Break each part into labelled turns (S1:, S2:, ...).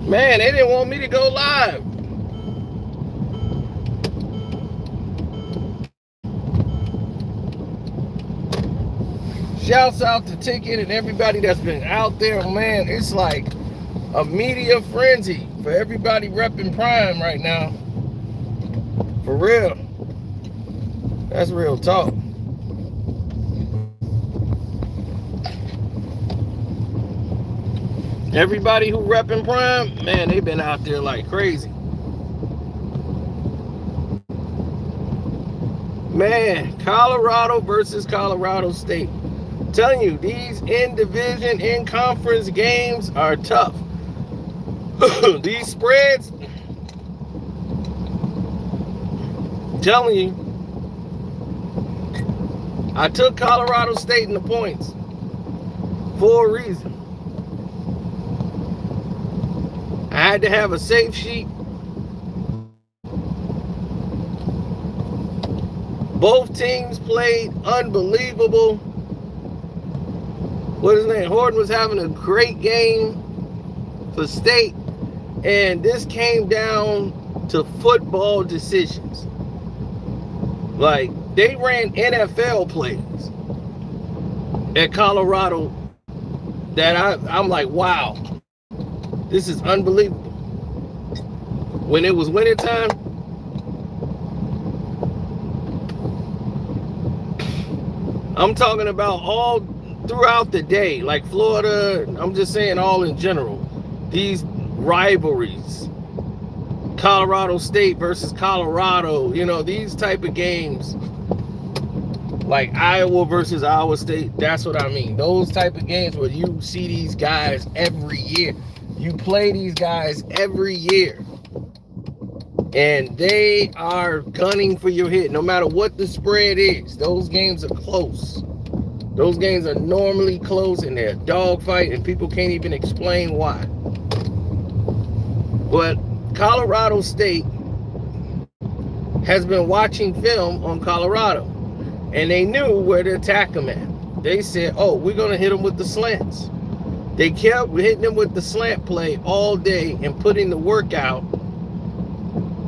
S1: Man, they didn't want me to go live. Shouts out to Ticket and everybody that's been out there, man. It's like a media frenzy for everybody repping Prime right now. For real. That's real talk. Everybody who repping Prime, man, they've been out there like crazy. Man, Colorado versus Colorado State. I'm telling you, these in-division, in-conference games are tough. These spreads, I'm telling you, I took Colorado State in the points for a reason. I had to have a safe sheet. Both teams played unbelievable. What is his name? Horton was having a great game for State. And this came down to football decisions. Like, they ran NFL plays at Colorado that I'm like, wow, this is unbelievable. When it was wintertime, I'm talking about all throughout the day, like Florida, I'm just saying all in general. These rivalries, Colorado State versus Colorado, you know, these type of games, like Iowa versus Iowa State, that's what I mean. Those type of games where you see these guys every year. You play these guys every year. And they are gunning for your hit, no matter what the spread is. Those games are close. Those games are normally close, and they're a dogfight, and people can't even explain why. But Colorado State has been watching film on Colorado, and they knew where to attack them at. They said, oh, we're going to hit them with the slants. They kept hitting them with the slant play all day and putting the work out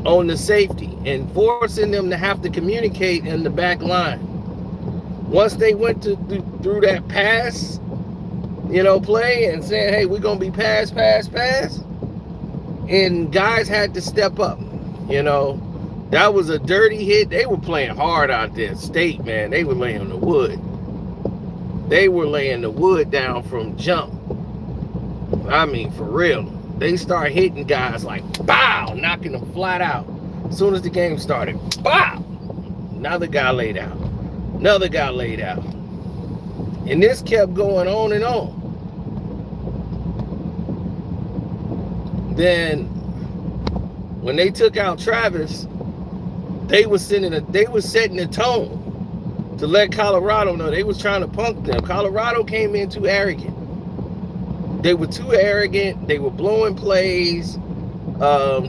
S1: on the safety and forcing them to have to communicate in the back line. Once they went through that pass, you know, play and saying, hey, we're going to be pass, and guys had to step up, you know. That was a dirty hit. They were playing hard out there. State, man, they were laying the wood. They were laying the wood down from jump. I mean, for real. They start hitting guys like, bow, knocking them flat out. As soon as the game started, bow, another guy laid out. Another guy laid out. And this kept going on and on. Then, when they took out Travis, they was setting the tone to let Colorado know they was trying to punk them. Colorado came in too arrogant. They were too arrogant. They were blowing plays,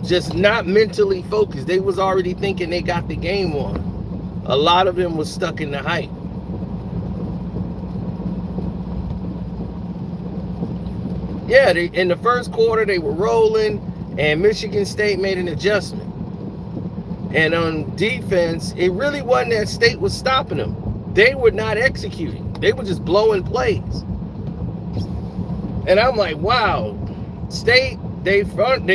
S1: just not mentally focused. They was already thinking they got the game won. A lot of them was stuck in the hype. Yeah, in the first quarter, they were rolling, and Michigan State made an adjustment. And on defense, it really wasn't that State was stopping them. They were not executing. They were just blowing plays. And I'm like, wow, State, they front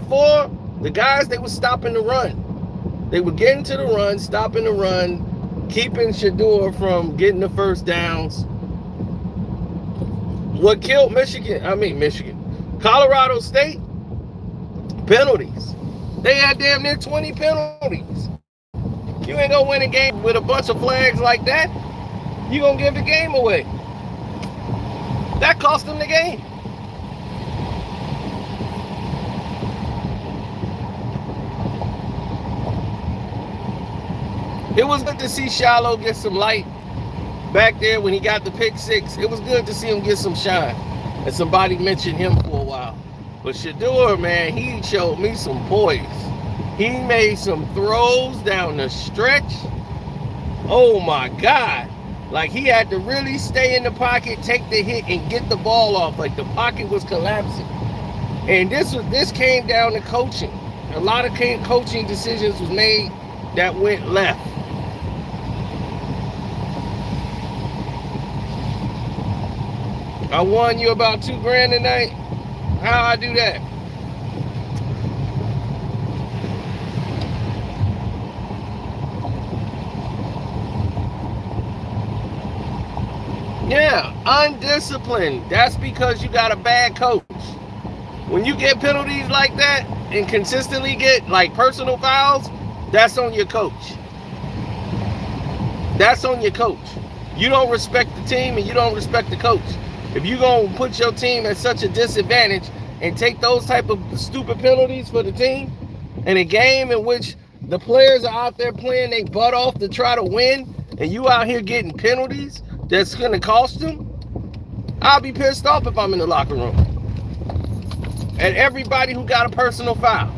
S1: four, the guys, they were stopping the run. They were getting to the run, stopping the run, keeping Shador from getting the first downs. What killed Colorado State, penalties. They had damn near 20 penalties. You ain't gonna win a game with a bunch of flags like that. You gonna give the game away. That cost them the game. It was good to see Shiloh get some light back there when he got the pick six. It was good to see him get some shine. And somebody mentioned him for a while. But Shador, man, he showed me some poise. He made some throws down the stretch. Oh my God. Like, he had to really stay in the pocket, take the hit, and get the ball off. Like, the pocket was collapsing. And this came down to coaching. A lot of coaching decisions was made that went left. I won you about $2,000 tonight. How I do that? Yeah, undisciplined. That's because you got a bad coach. When you get penalties like that and consistently get like personal fouls, that's on your coach. That's on your coach. You don't respect the team and you don't respect the coach. If you're going to put your team at such a disadvantage and take those type of stupid penalties for the team in a game in which the players are out there playing they butt off to try to win, and you out here getting penalties that's going to cost them, I'll be pissed off if I'm in the locker room. And everybody who got a personal foul.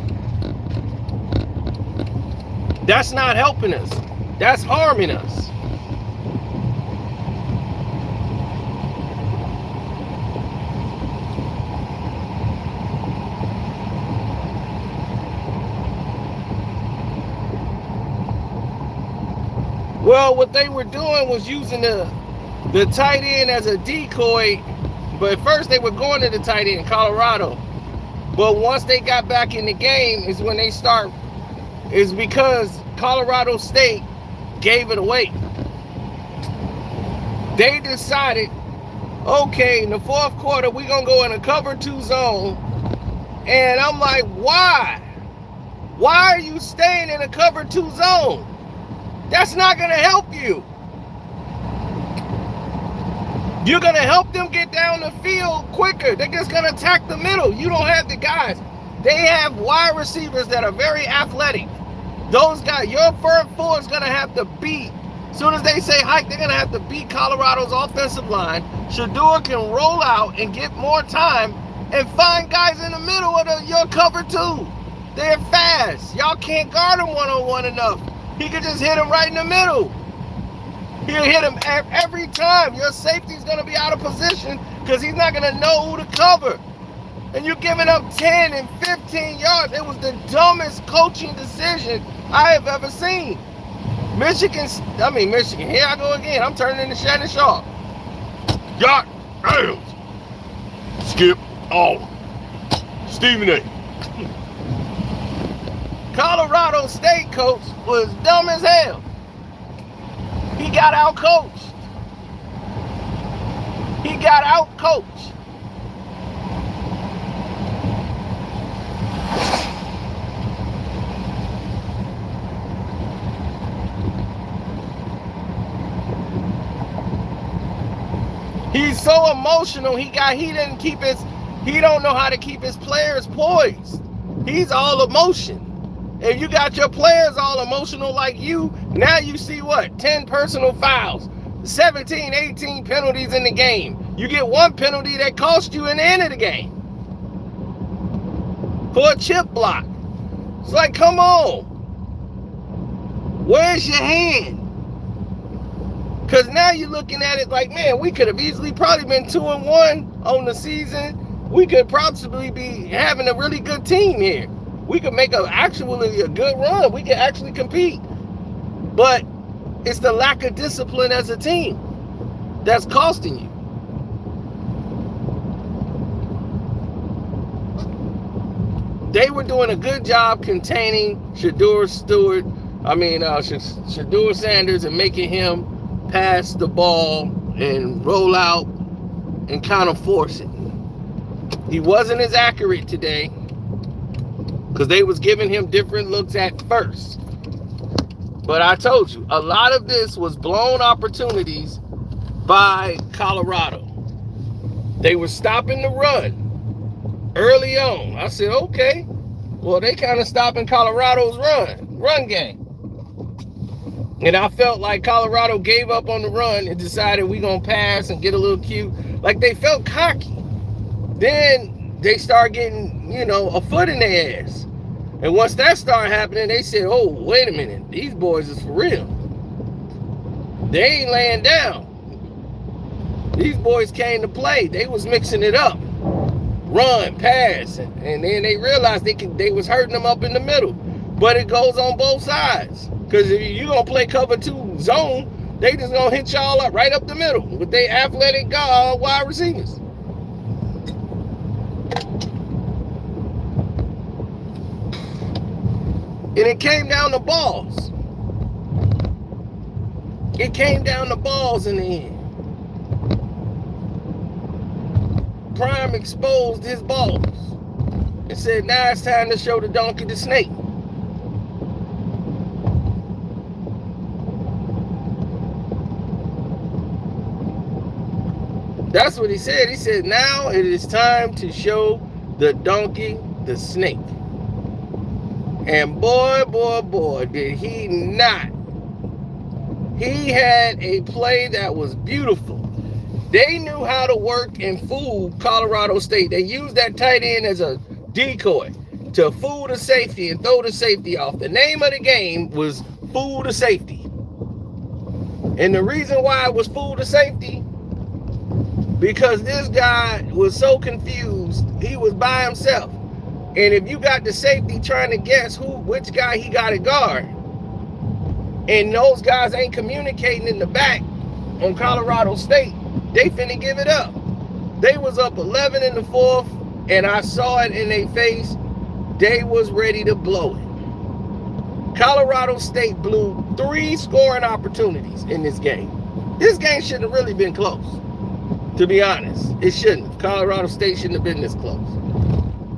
S1: That's not helping us. That's harming us. Well, what they were doing was using the tight end as a decoy. But at first they were going to the tight end, Colorado. But once they got back in the game is when they start, is because Colorado State gave it away. They decided, okay, in the fourth quarter, we're going to go in a cover 2 zone. And I'm like, why? Why are you staying in a cover 2 zone? That's not going to help you. You're going to help them get down the field quicker. They're just going to attack the middle. You don't have the guys. They have wide receivers that are very athletic. Those guys, your front four is going to have to beat. As soon as they say hike, they're going to have to beat Colorado's offensive line. Shedeur can roll out and get more time and find guys in the middle of your cover 2. They're fast. Y'all can't guard them one-on-one enough. He could just hit him right in the middle. He'll hit him every time. Your safety's going to be out of position because he's not going to know who to cover. And you're giving up 10 and 15 yards. It was the dumbest coaching decision I have ever seen. Michigan, here I go again. I'm turning into Shannon Sharp. Got Adams. Skip all. Stephen A. Colorado State coach was dumb as hell. He got out-coached. He's so emotional. He don't know how to keep his players poised. He's all emotion. If you got your players all emotional like you, now you see what? 10 personal fouls, 17, 18 penalties in the game. You get one penalty that cost you in the end of the game for a chip block. It's like, come on. Where's your hand? Because now you're looking at it like, man, we could have easily probably been 2-1 on the season. We could possibly be having a really good team here. We could make actually a good run. We could actually compete. But it's the lack of discipline as a team that's costing you. They were doing a good job containing Shedeur Sanders and making him pass the ball and roll out and kind of force it. He wasn't as accurate today because they was giving him different looks at first. But I told you, a lot of this was blown opportunities by Colorado. They were stopping the run early on. I said, okay, well, they kind of stopping Colorado's run game. And I felt like Colorado gave up on the run and decided we're going to pass and get a little cute. Like they felt cocky. Then they start getting, a foot in their ass. And once that started happening, they said, oh, wait a minute. These boys is for real. They ain't laying down. These boys came to play. They was mixing it up. run, pass, and then they realized they was hurting them up in the middle. But it goes on both sides. Because if you're going to play cover 2 zone, they just going to hit y'all up right up the middle with their athletic wide receivers. And it came down to balls. It came down to balls in the end. Prime exposed his balls and said, now it's time to show the donkey the snake. That's what he said. He said, now it is time to show the donkey the snake. And boy, did he not. He had a play that was beautiful. They knew how to work and fool Colorado State. They used that tight end as a decoy to fool the safety and throw the safety off. The name of the game was fool the safety. And the reason why it was fool the safety, because this guy was so confused, he was by himself. And if you got the safety trying to guess which guy he got to guard, and those guys ain't communicating in the back on Colorado State, they finna give it up. They was up 11 in the 4th, and I saw it in their face. They was ready to blow it. Colorado State blew 3 scoring opportunities in this game. This game shouldn't have really been close. To be honest, it shouldn't. Colorado State shouldn't have been this close.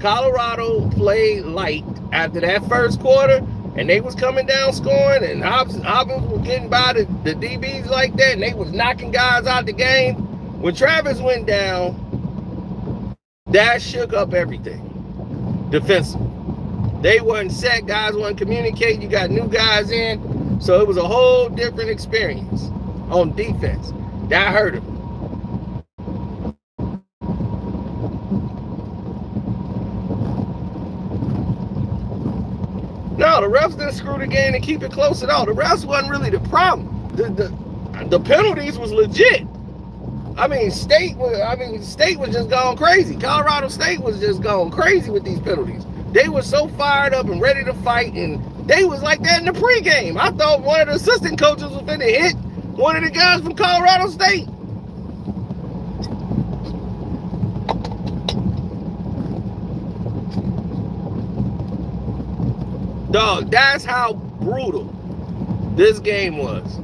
S1: Colorado played light after that first quarter, and they was coming down scoring, and Hopkins was getting by the DBs like that, and they was knocking guys out the game. When Travis went down, that shook up everything defensively. They wasn't set, guys wasn't communicating, you got new guys in, so it was a whole different experience on defense. That hurt him. No, the refs didn't screw the game and keep it close at all. The refs wasn't really the problem. The penalties was legit. State was just going crazy. Colorado State was just going crazy with these penalties. They were so fired up and ready to fight, and they was like that in the pregame. I thought one of the assistant coaches was finna hit one of the guys from Colorado State. Dog, that's how brutal this game was.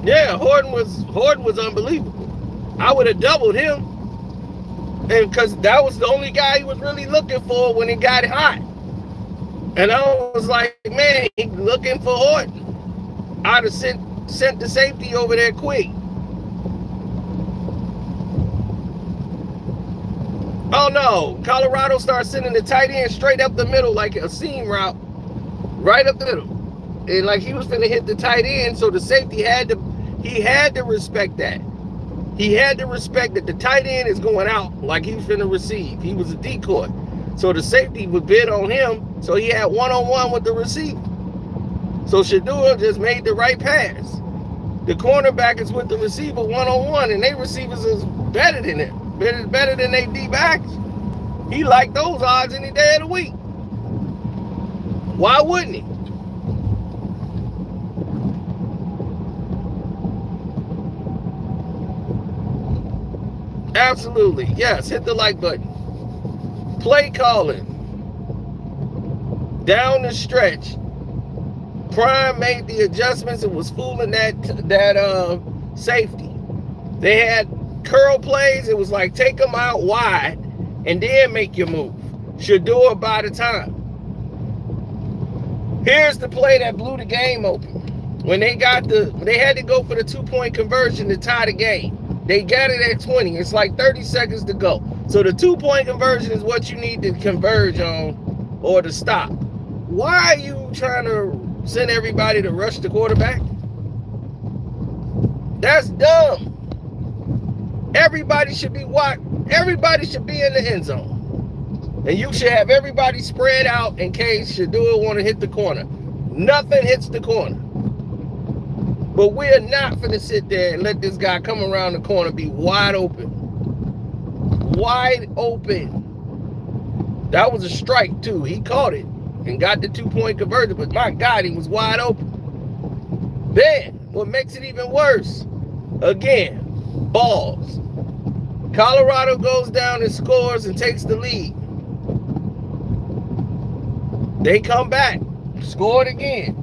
S1: Yeah, Horton was unbelievable. I would have doubled him. And because that was the only guy he was really looking for when it got hot. And I was like, man, he looking for Horton. I'd have sent the safety over there quick. Oh no, Colorado starts sending the tight end straight up the middle like a seam route. Right up the middle. And like he was finna hit the tight end, so the safety had to respect that. He had to respect that the tight end is going out like he was finna receive. He was a decoy. So the safety would bid on him, so he had one-on-one with the receiver. So Shador just made the right pass. The cornerback is with the receiver one-on-one, and they receivers is better than it. Better than they D-backs. He liked those odds any day of the week. Why wouldn't he? Absolutely. Yes, hit the like button. Play calling. Down the stretch. Prime made the adjustments and was fooling that safety. They had curl plays. It was like take them out wide and then make your move. Shador by the time. Here's the play that blew the game open. When they had to go for the 2-point conversion to tie the game. They got it at 20. It's like 30 seconds to go. So the 2-point conversion is what you need to converge on or to stop. Why are you trying to send everybody to rush the quarterback? That's dumb. Everybody should be everybody should be in the end zone. And you should have everybody spread out in case Shadua want to hit the corner. Nothing hits the corner. But we're not going to sit there and let this guy come around the corner be wide open. Wide open. That was a strike, too. He caught it and got the 2-point conversion. But my God, he was wide open. Then, what makes it even worse, again, balls. Colorado goes down and scores and takes the lead. They come back, scored again.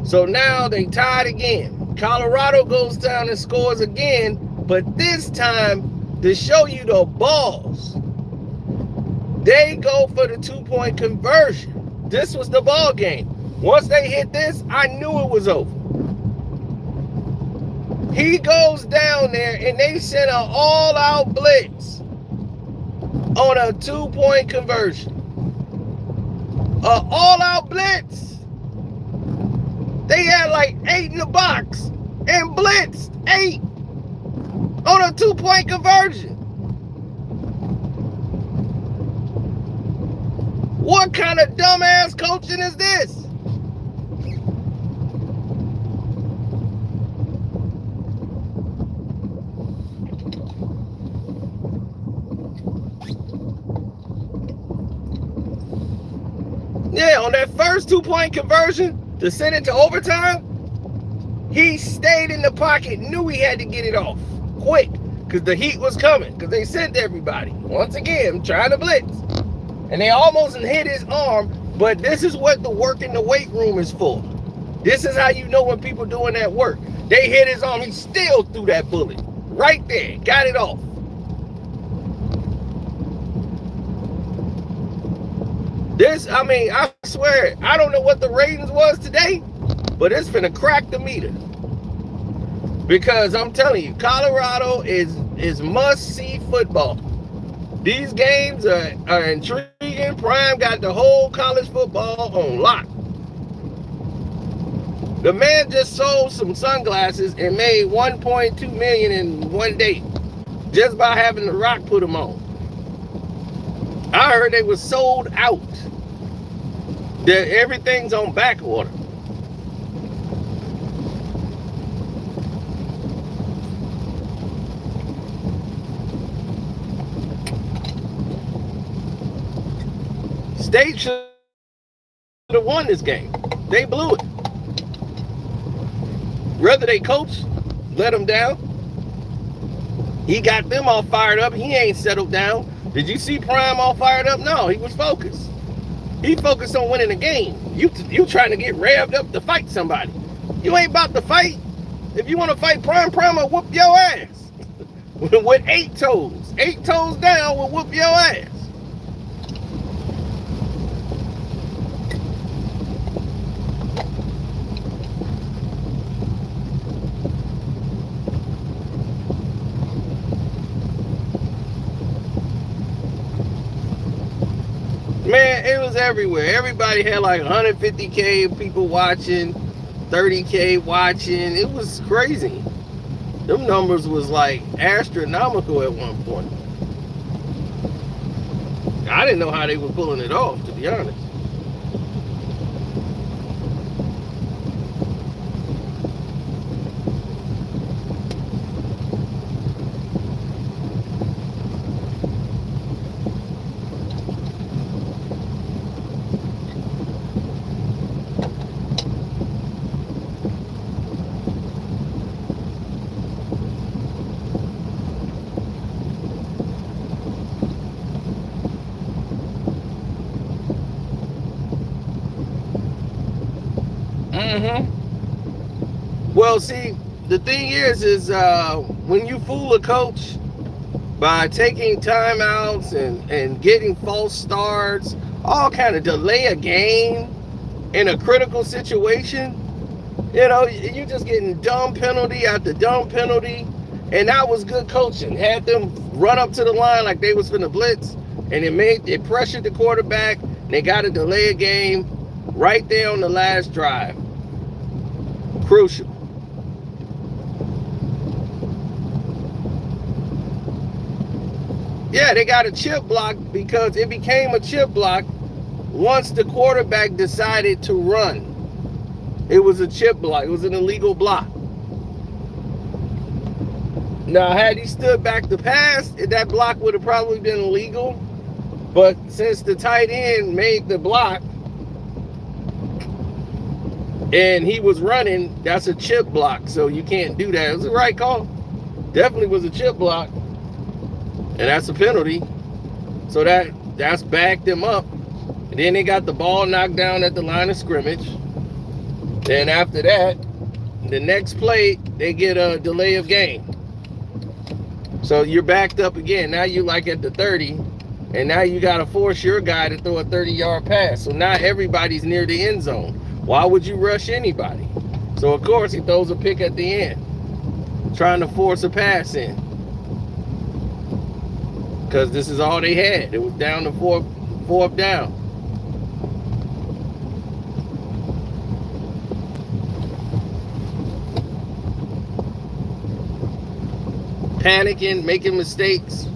S1: So now they tied again. Colorado goes down and scores again, but this time, to show you the balls, they go for the 2-point conversion. This was the ball game. Once they hit this, I knew it was over. He goes down there and they send an all-out blitz on a 2-point conversion. An all-out blitz. They had like 8 in the box and blitzed 8 on a 2-point conversion. What kind of dumbass coaching is this? Yeah, on that first 2-point conversion to send it to overtime, he stayed in the pocket, knew he had to get it off quick because the heat was coming, because they sent everybody, once again, trying to blitz. And they almost hit his arm, but this is what the work in the weight room is for. This is how you know when people doing that work. They hit his arm, he still threw that bullet. Right there, got it off. This, I mean, I swear, I don't know what the ratings was today, but it's finna crack the meter. Because I'm telling you, Colorado is must-see football. These games are intriguing. Prime got the whole college football on lock. The man just sold some sunglasses and made $1.2 million in one day just by having The Rock put them on. I heard they were sold out. That everything's on back order. State should have won this game. They blew it. Whether they coach, let them down. He got them all fired up. He ain't settled down. Did you see Prime all fired up? No, he was focused. He focused on winning the game. You trying to get revved up to fight somebody. You ain't about to fight. If you want to fight Prime will whoop your ass. With 8 toes. 8 toes down will whoop your ass. Man, it was everywhere. Everybody had like 150K people watching, 30K watching. It was crazy. Them numbers was like astronomical at one point. I didn't know how they were pulling it off, to be honest. Well, see, the thing is when you fool a coach by taking timeouts and getting false starts, all kind of delay a game in a critical situation, you know, you just getting dumb penalty after dumb penalty. And that was good coaching. Had them run up to the line like they was finna blitz, and it pressured the quarterback, and they got to delay a game right there on the last drive. Crucial. Yeah, they got a chip block because it became a chip block once the quarterback decided to run. It was a chip block. It was an illegal block. Now, had he stood back to pass, that block would have probably been illegal. But since the tight end made the block and he was running, that's a chip block. So you can't do that. It was the right call. Definitely was a chip block. And that's a penalty. So that's backed them up. And then they got the ball knocked down at the line of scrimmage. Then after that, the next play, they get a delay of game. So you're backed up again. Now you like at the 30. And now you got to force your guy to throw a 30-yard pass. So now everybody's near the end zone. Why would you rush anybody? So, of course, he throws a pick at the end, trying to force a pass in. Because this is all they had. It was down to fourth down. Panicking, making mistakes.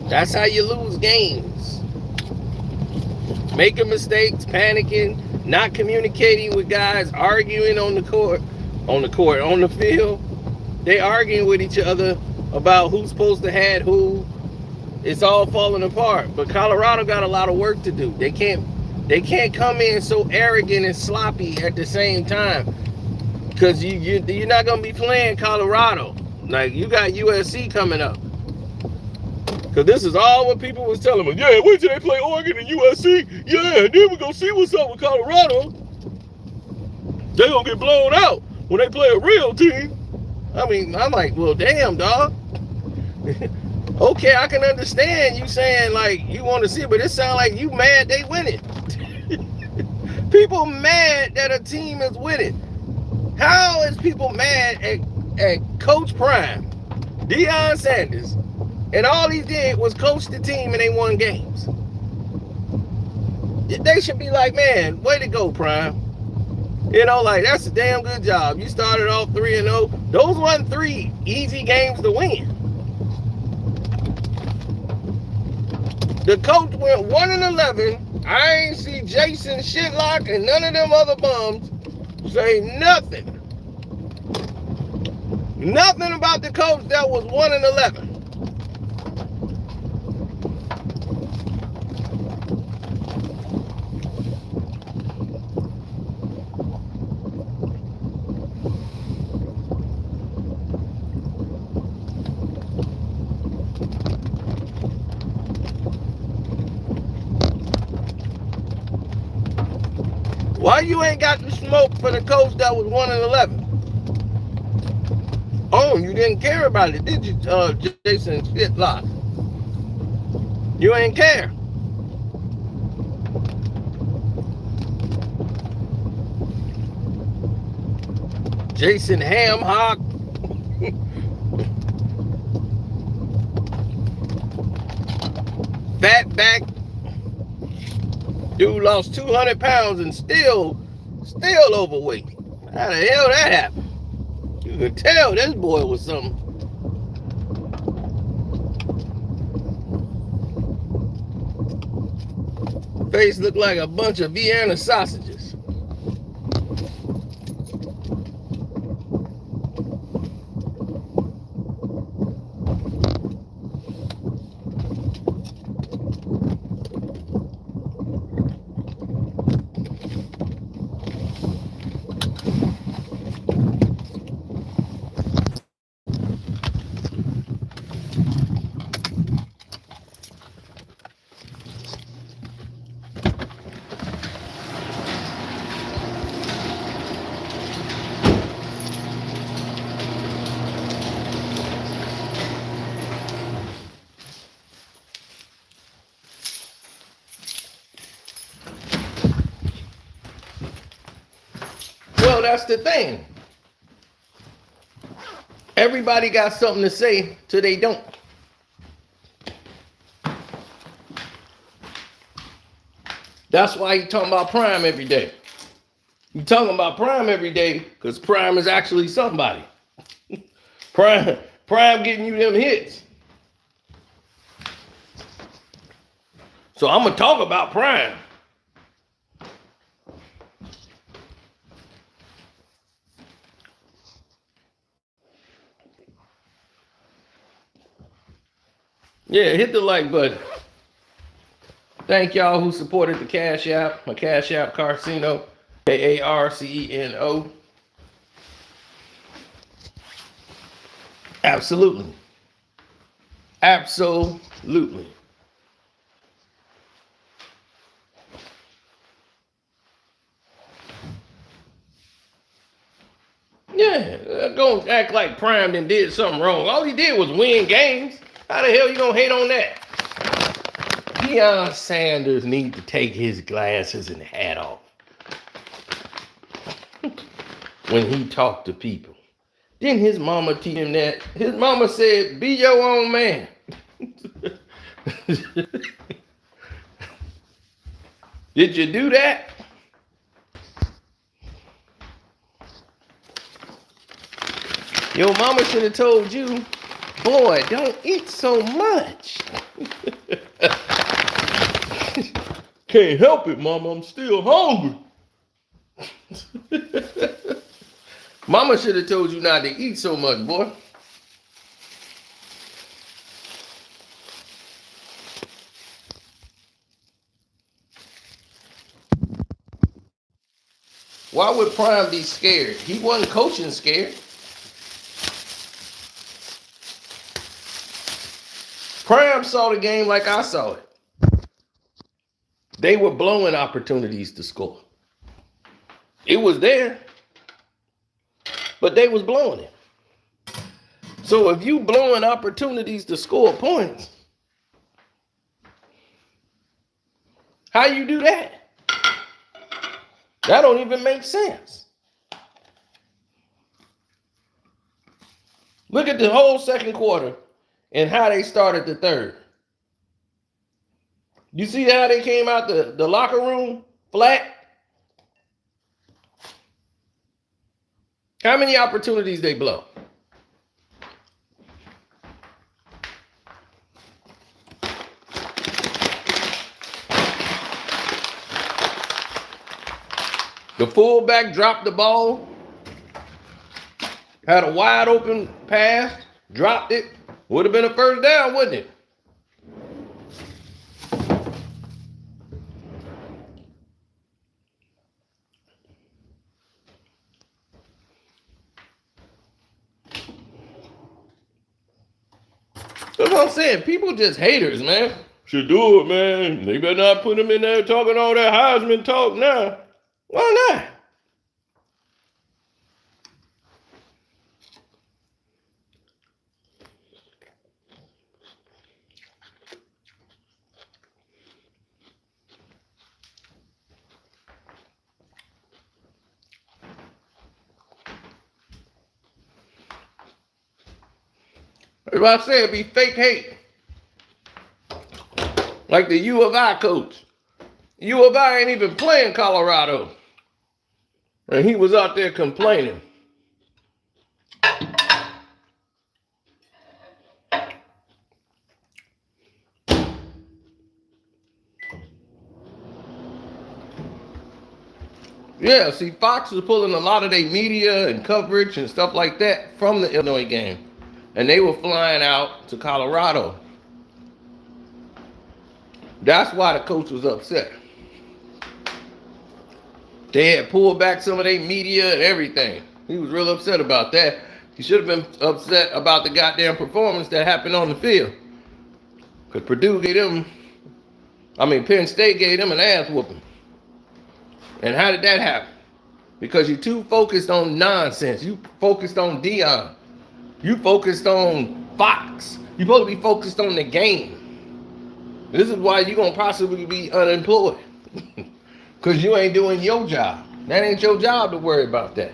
S1: That's how you lose games. Making mistakes, panicking, not communicating with guys, arguing on the field. They arguing with each other about who's supposed to have who. It's all falling apart. But Colorado got a lot of work to do. They can't come in so arrogant and sloppy at the same time. Because you're not going to be playing Colorado. Like, you got USC coming up. Because this is all what people was telling me. Yeah, wait till they play Oregon and USC. Yeah, and then we're going to see what's up with Colorado. They're going to get blown out when they play a real team. I mean, I'm like, well, damn, dog. Okay, I can understand you saying, like, you want to see it, but it sounds like you mad they winning. People mad that a team is winning. How is people mad at Coach Prime, Deion Sanders, and all he did was coach the team and they won games? They should be like, man, way to go, Prime. You know, like, that's a damn good job. You started off 3-0. Those weren't 3 easy games to win. The coach went 1-11. I ain't see Jason Shitlock and none of them other bums say nothing. Nothing about the coach that was 1-11. Why you ain't got the smoke for the coach that was 1-11? Oh, you didn't care about it, did you, Jason Shitlock? You ain't care. Jason Hamhock. Fat back. Dude lost 200 pounds and still overweight. How the hell that happened? You could tell this boy was something. Face looked like a bunch of Vienna sausages. Well, that's the thing. Everybody got something to say till they don't. That's why you talking about Prime every day. You talking about Prime every day because Prime is actually somebody. Prime getting you them hits. So I'm gonna talk about Prime. Yeah, hit the like button. Thank y'all who supported the Cash App, my Cash App Carcino, Carceno. Absolutely. Absolutely. Yeah, don't act like Prime then did something wrong. All he did was win games. How the hell you gonna hate on that? Deion Sanders need to take his glasses and hat off when he talked to people. Didn't his mama teach him that? His mama said, be your own man. Did you do that? Your mama should have told you, boy, don't eat so much. Can't help it, mama, I'm still hungry. Mama should have told you not to eat so much, boy. Why would Prime be scared? He wasn't coaching scared. Prime saw the game like I saw it. They were blowing opportunities to score. It was there, but they was blowing it. So if you blowing opportunities to score points, how you do that? That don't even make sense. Look at the whole second quarter and how they started the third. You see how they came out the locker room flat? How many opportunities they blow? The fullback dropped the ball, had a wide open pass, dropped it. Would have been a first down, wouldn't it? That's what I'm saying. People just haters, man. Should do it, man. They better not put them in there talking all that Heisman talk now. Why not? If I say it'd be fake hate. Like the U of I coach. U of I ain't even playing Colorado. And he was out there complaining. Yeah, see, Fox was pulling a lot of their media and coverage and stuff like that from the Illinois game. And they were flying out to Colorado. That's why the coach was upset. They had pulled back some of their media and everything. He was real upset about that. He should have been upset about the goddamn performance that happened on the field. Because Penn State gave them an ass whooping. And how did that happen? Because you're too focused on nonsense. You focused on Deion. You focused on Fox. You're supposed to be focused on the game. This is why you're going to possibly be unemployed. Because you ain't doing your job. That ain't your job to worry about that.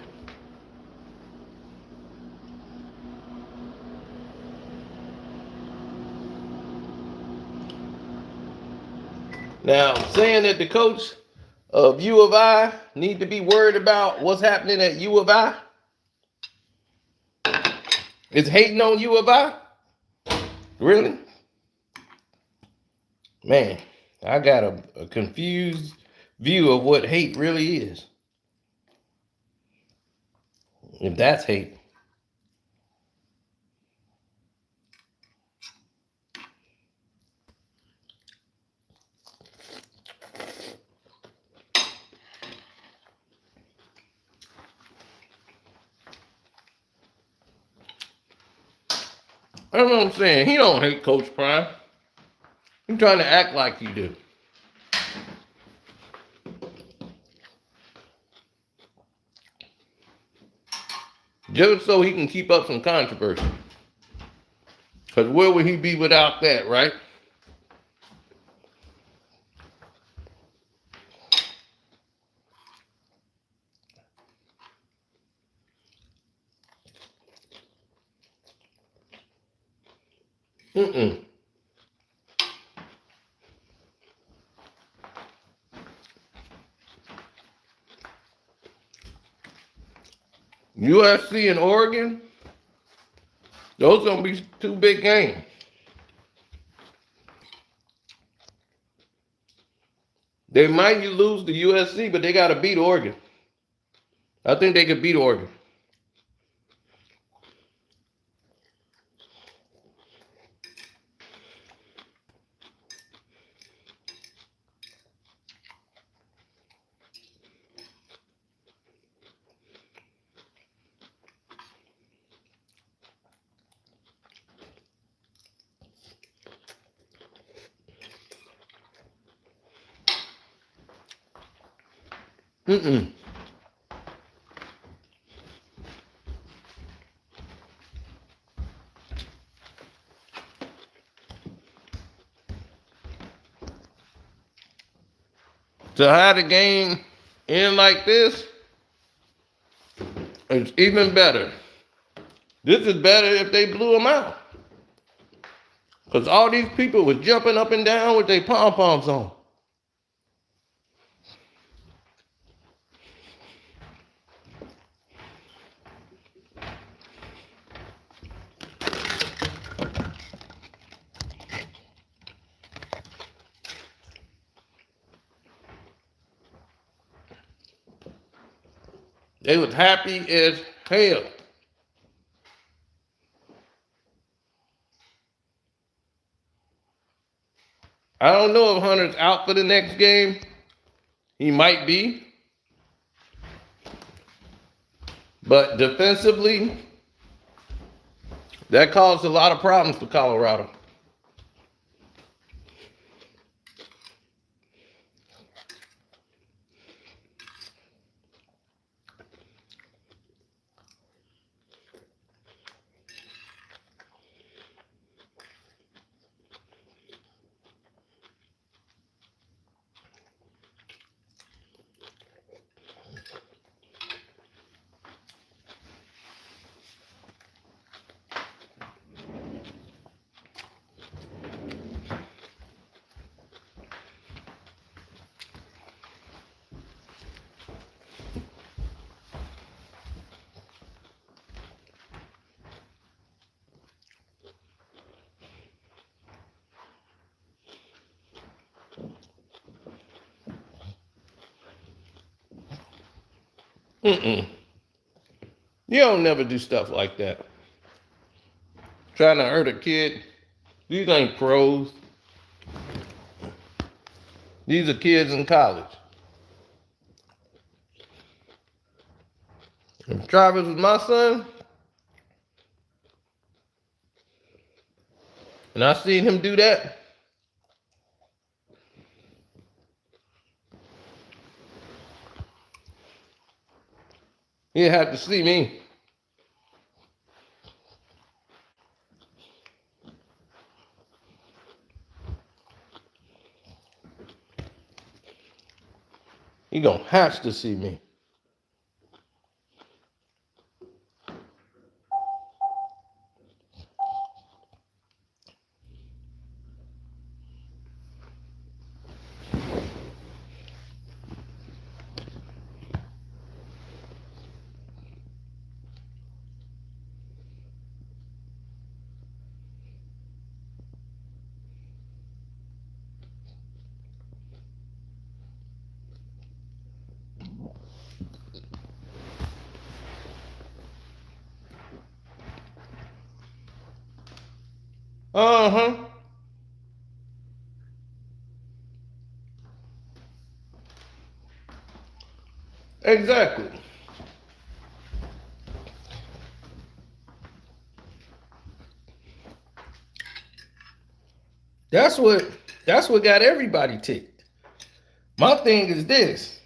S1: Now, saying that the coach of U of I need to be worried about what's happening at U of I? Is hating on U of I? Really? Man, I got a confused view of what hate really is. If that's hate. That's what I'm saying. He don't hate Coach Prime. He's trying to act like he do. Just so he can keep up some controversy. Because where would he be without that, right? Mm-mm. USC and Oregon, those gonna be two big games. They might lose to USC, but they gotta beat Oregon. I think they could beat Oregon. Mm-mm. To have the game end like this, it's even better. This is better if they blew them out. Because all these people were jumping up and down with their pom-poms on. They was happy as hell. I don't know if Hunter's out for the next game. He might be. But defensively, that caused a lot of problems for Colorado. Mm-mm. You don't never do stuff like that. Trying to hurt a kid. These ain't pros. These are kids in college. If Travis was my son, and I seen him do that, he'd have to see me. He gonna have to see me. Uh-huh. Exactly. That's what that's what got everybody ticked. My thing is this.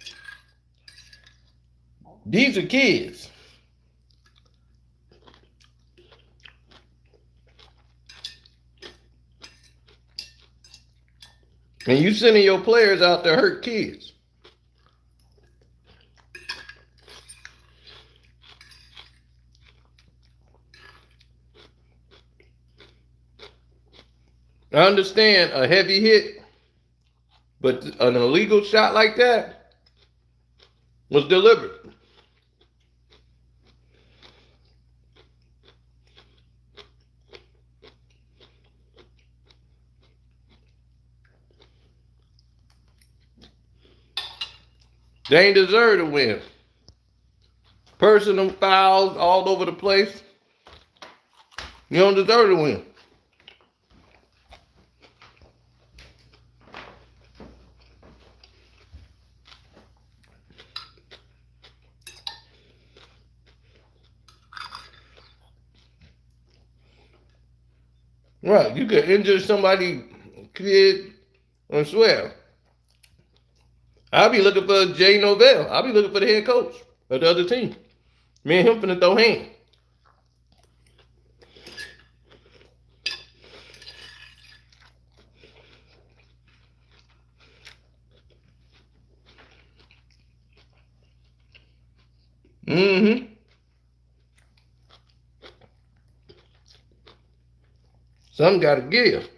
S1: These are kids. And you sending your players out to hurt kids. I understand a heavy hit, but an illegal shot like that was deliberate. They ain't deserve to win. Personal fouls all over the place. You don't deserve to win. Right, you could injure somebody, kid, I swear. I'll be looking for Jay Novell. I'll be looking for the head coach of the other team. Me and him finna throw hands. Mm-hmm. Something gotta give.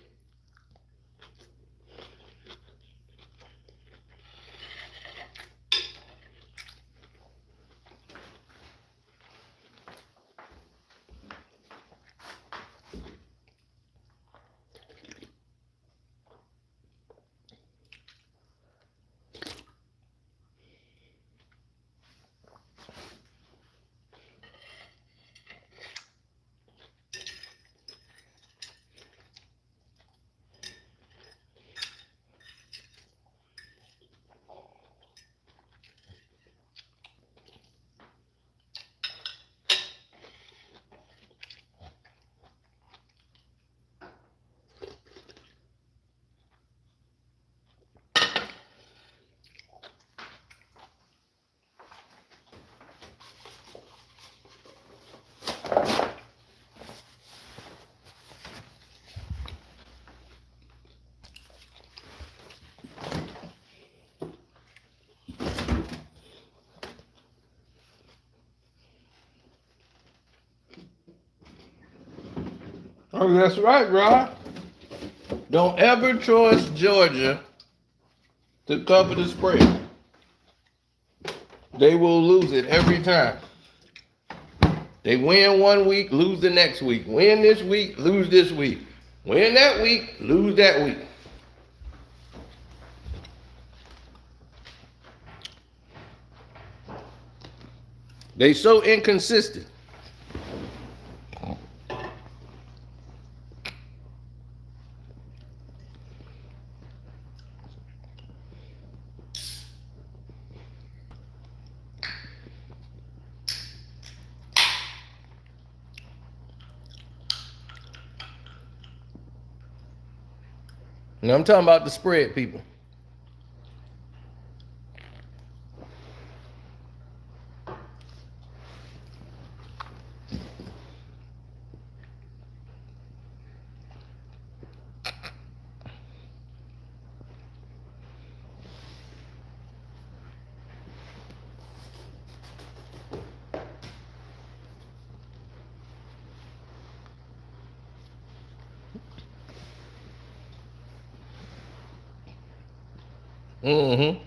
S1: Oh, that's right, Rod. Don't ever trust Georgia to cover the spread. They will lose it every time. They win one week, lose the next week. Win this week, lose this week. Win that week, lose that week. They so inconsistent. And I'm talking about the spread, people. Mm-hmm.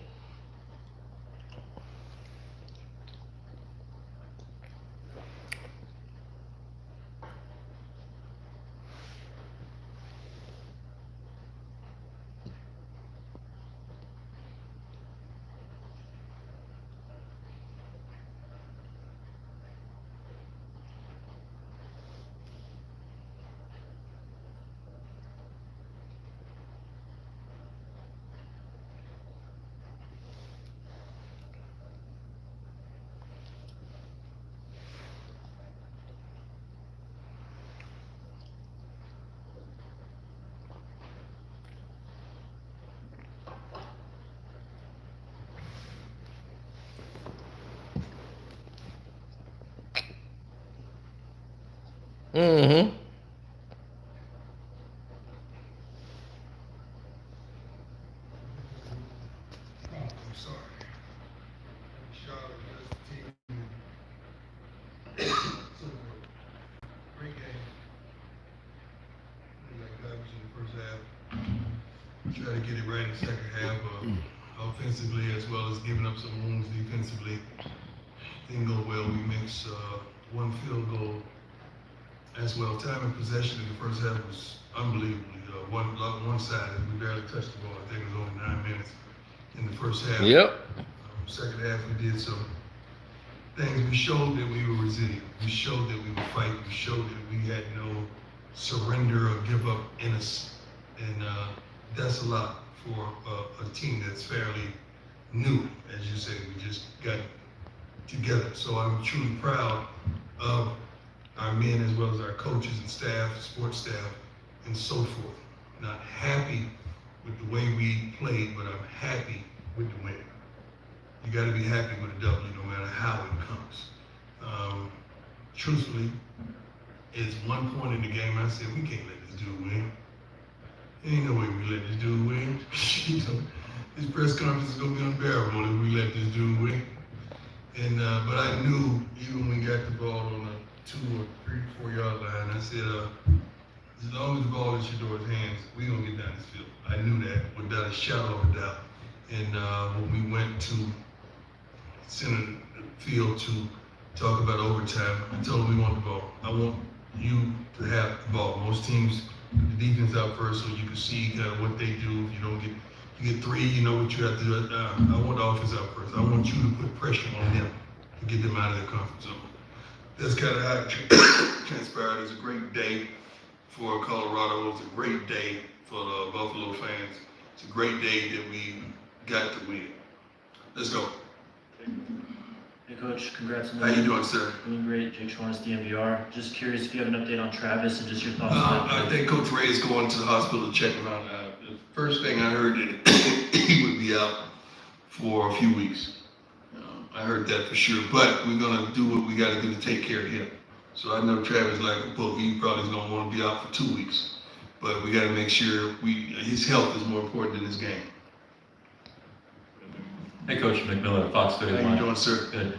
S1: Mm-hmm.
S2: I'm sorry. Charlotte as a team. So, great game. We got garbage in the first half. Try to get it right in the second half, offensively as well as giving up some wounds defensively. Didn't go well. We mixed one field goal as well. Time and possession in the first half was unbelievably one-sided. We barely touched the ball. I think it was only 9 minutes in the first half.
S1: Yep.
S2: Second half, we did some things. We showed that we were resilient. We showed that we would fight. We showed that we had no surrender or give up in us. And that's a lot for a team that's fairly new. As you say, we just got together. So I'm truly proud of our men as well as our coaches and staff, sports staff, and so forth. Not happy with the way we played, but I'm happy with the win. You got to be happy with a W no matter how it comes. Truthfully, it's one point in the game I said, we can't let this dude win. Ain't no way we let this dude win. You know, this press conference is going to be unbearable if we let this dude win. And but I knew even when we got the ball on the 2 or 3, 4 yard line, I said, as long as the ball is Shador's hands, we're going to get down this field. I knew that without a shadow of a doubt. And when we went to center field to talk about overtime, I told them we want the ball. I want you to have the ball. Most teams, the defense out first so you can see kind of what they do. If you don't get 3, you know what you have to do. I want the offense out first. I want you to put pressure on them to get them out of their comfort zone. That's kind of how it transpired. It was a great day for Colorado. It was a great day for the Buffalo fans. It's a great day that we got to win. Let's go.
S3: Hey Coach, congrats on
S2: How you doing, sir?
S3: Doing great. Jake Schwartz, DMVR. Just curious if you have an update on Travis and just your thoughts on
S2: I
S3: that.
S2: think Coach Ray is going to the hospital to check him out. The first thing I heard that he would be out for a few weeks. I heard that for sure, but we're gonna do what we got to do to take care of him. So I know Travis like a book. He probably is gonna want to be out for 2 weeks, but we got to make sure his health is more important than his game.
S4: Hey Coach, McMillan, Fox 31.
S2: How you doing, sir?
S4: Good.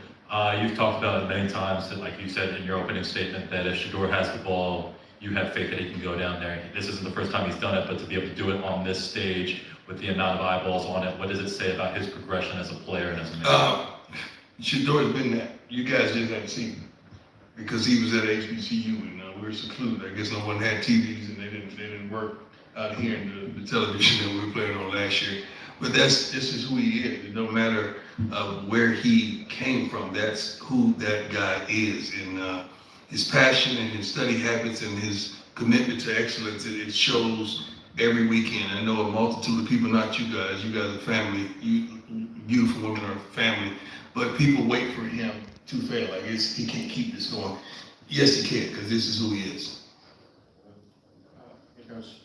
S4: You've talked about it many times, that, like you said in your opening statement, that if Shador has the ball, you have faith that he can go down there. This isn't the first time he's done it, but to be able to do it on this stage with the amount of eyeballs on it, what does it say about his progression as a player and as a man?
S2: Shador's been that. You guys just haven't seen him because he was at HBCU and we were secluded. I guess no one had TVs and they didn't work out here in the television that we were playing on last year. But this is who he is. It don't matter where he came from. That's who that guy is. And his passion and his study habits and his commitment to excellence, it shows every weekend. I know a multitude of people, not you guys. You guys are family. You beautiful women are family. But people wait for him to fail. Like he can't keep this going. Yes, he can, because this is who he is.
S5: Hey Coach,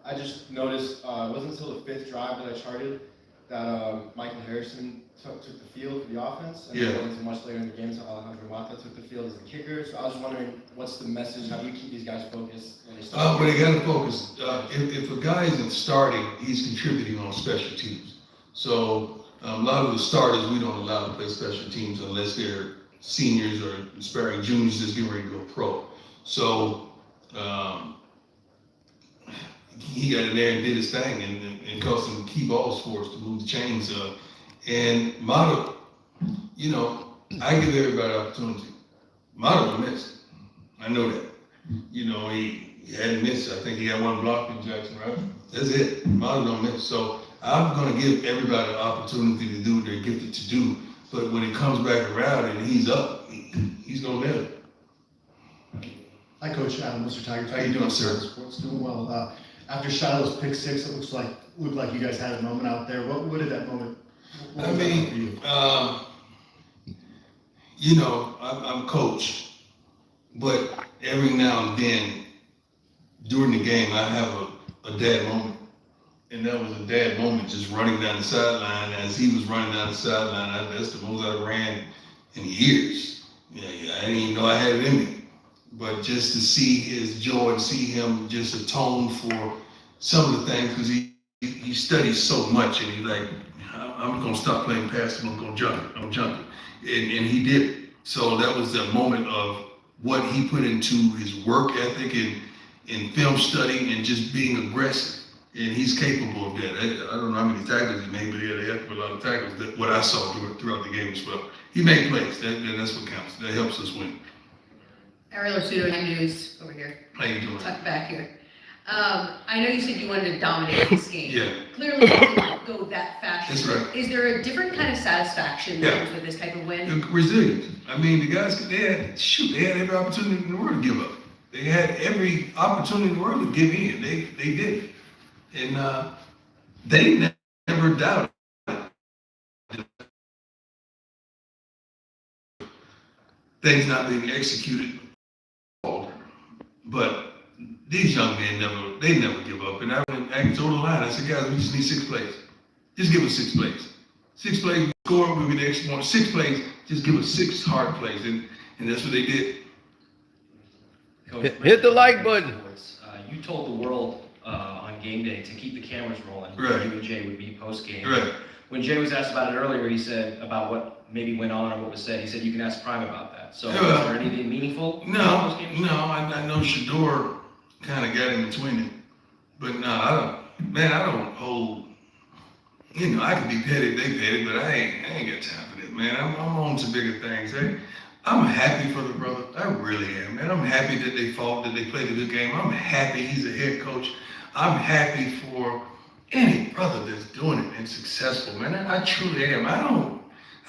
S5: I just noticed it wasn't until the 5th drive that I charted that Michael Harrison took the field for the offense, and then until much later in the game, until Alejandro Mata took the field as the kicker. So I was wondering, what's the message? How do you keep these guys focused when they start?
S2: But they got to focus. If a guy isn't starting, he's contributing on special teams. So a lot of the starters we don't allow to play special teams unless they're seniors or aspiring juniors that's getting ready to go pro. So he got in there and did his thing and caused some key balls for us to move the chains up. And Mata, you know, I give everybody opportunity. Mata don't miss. I know that. You know, he hadn't missed. I think he had one block in Jackson, right? That's it. Mata don't miss. So I'm going to give everybody an opportunity to do what they're gifted to do. But when it comes back around and he's up, he's going to nail it.
S6: Hi, Coach Adam, Mr. Tiger.
S2: How you doing, sir?
S6: Sports doing well. After Shiloh's pick 6, it looked like you guys had a moment out there. What did that moment?
S2: I mean, you know, I'm coach, but every now and then during the game, I have a dad moment. And that was a dad moment, just running down the sideline as he was running down the sideline. That's the most I ran in years. Yeah, I didn't even know I had it in me. but just to see his joy and see him just atone for some of the things, because he studies so much, and he's like, I'm gonna stop playing pass, I'm gonna jump it, I'm jumping. And he did it. So that was the moment of what he put into his work ethic and film study and just being aggressive. And he's capable of that. I don't know how many tackles he made, but he had a heck of a lot of tackles, that what I saw throughout the game as well. He made plays, that's what counts. That helps us win.
S7: Ariel Arsudo, News over here.
S2: How you doing?
S7: Tuck back here. I know you said you wanted to dominate this game.
S2: Yeah.
S7: Clearly, it didn't go that fast.
S2: That's right.
S7: Is there a different kind of satisfaction that comes with this type of win?
S2: Resilience. I mean, the guys, they had every opportunity in the world to give up. They had every opportunity in the world to give in. They did. And they never doubted things not being executed. But these young men never give up. And I told the line, I said, guys, we just need 6 plays. Just give us 6 plays. 6 plays, we score, we get the extra point. 6 plays, just give us 6 hard plays. And that's what they did.
S3: Coach,
S1: Hit the like button.
S3: You told the world on game day to keep the cameras rolling.
S2: Right.
S3: You and Jay would be post game.
S2: Right.
S3: When Jay was asked about it earlier, he said about what maybe went on or what was said. He said you can ask Prime about that. So,
S2: Yeah.
S3: is there anything meaningful?
S2: No, I know Shador kind of got in between it. But no, I don't hold, I can be petty, they petty, but I ain't got time for that, man. I'm on to bigger things. I'm happy for the brother. I really am, man. I'm happy that they fought, that they played a good game. I'm happy he's a head coach. I'm happy for any brother that's doing it and successful, man. I truly am. I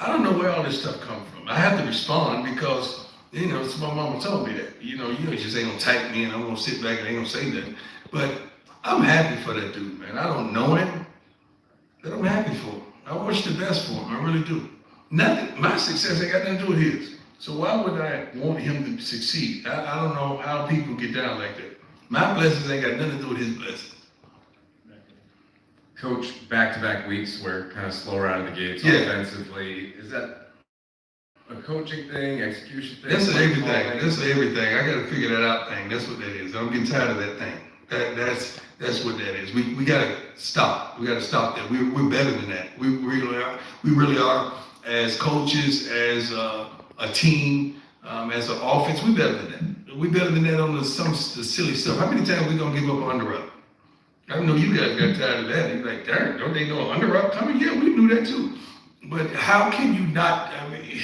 S2: don't know where all this stuff comes from. I have to respond because, it's my mama told me that. You just ain't gonna type me and I'm gonna sit back and ain't gonna say nothing. But I'm happy for that dude, man. I don't know him, but I'm happy for him. I wish the best for him. I really do. Nothing. My success ain't got nothing to do with his. So why would I want him to succeed? I don't know how people get down like that. My blessings ain't got nothing to do with his blessings.
S8: Coach, back-to-back weeks were kind of slower out of the gates
S2: Yeah.
S8: offensively. Is that a coaching thing, execution thing?
S2: That's everything. That's everything. I got to figure that out thing. That's what that is. I'm getting tired of that thing. That's what that is. We got to stop. We got to stop that. We're better than that. We really are. We really are. As coaches, as a team, as an offense, we better than that. We better than that on the silly stuff. How many times we gonna give up an under up? I know you guys got tired of that. You're like, darn, don't they know an under up coming? Yeah, we do that too. But how can you not? I mean,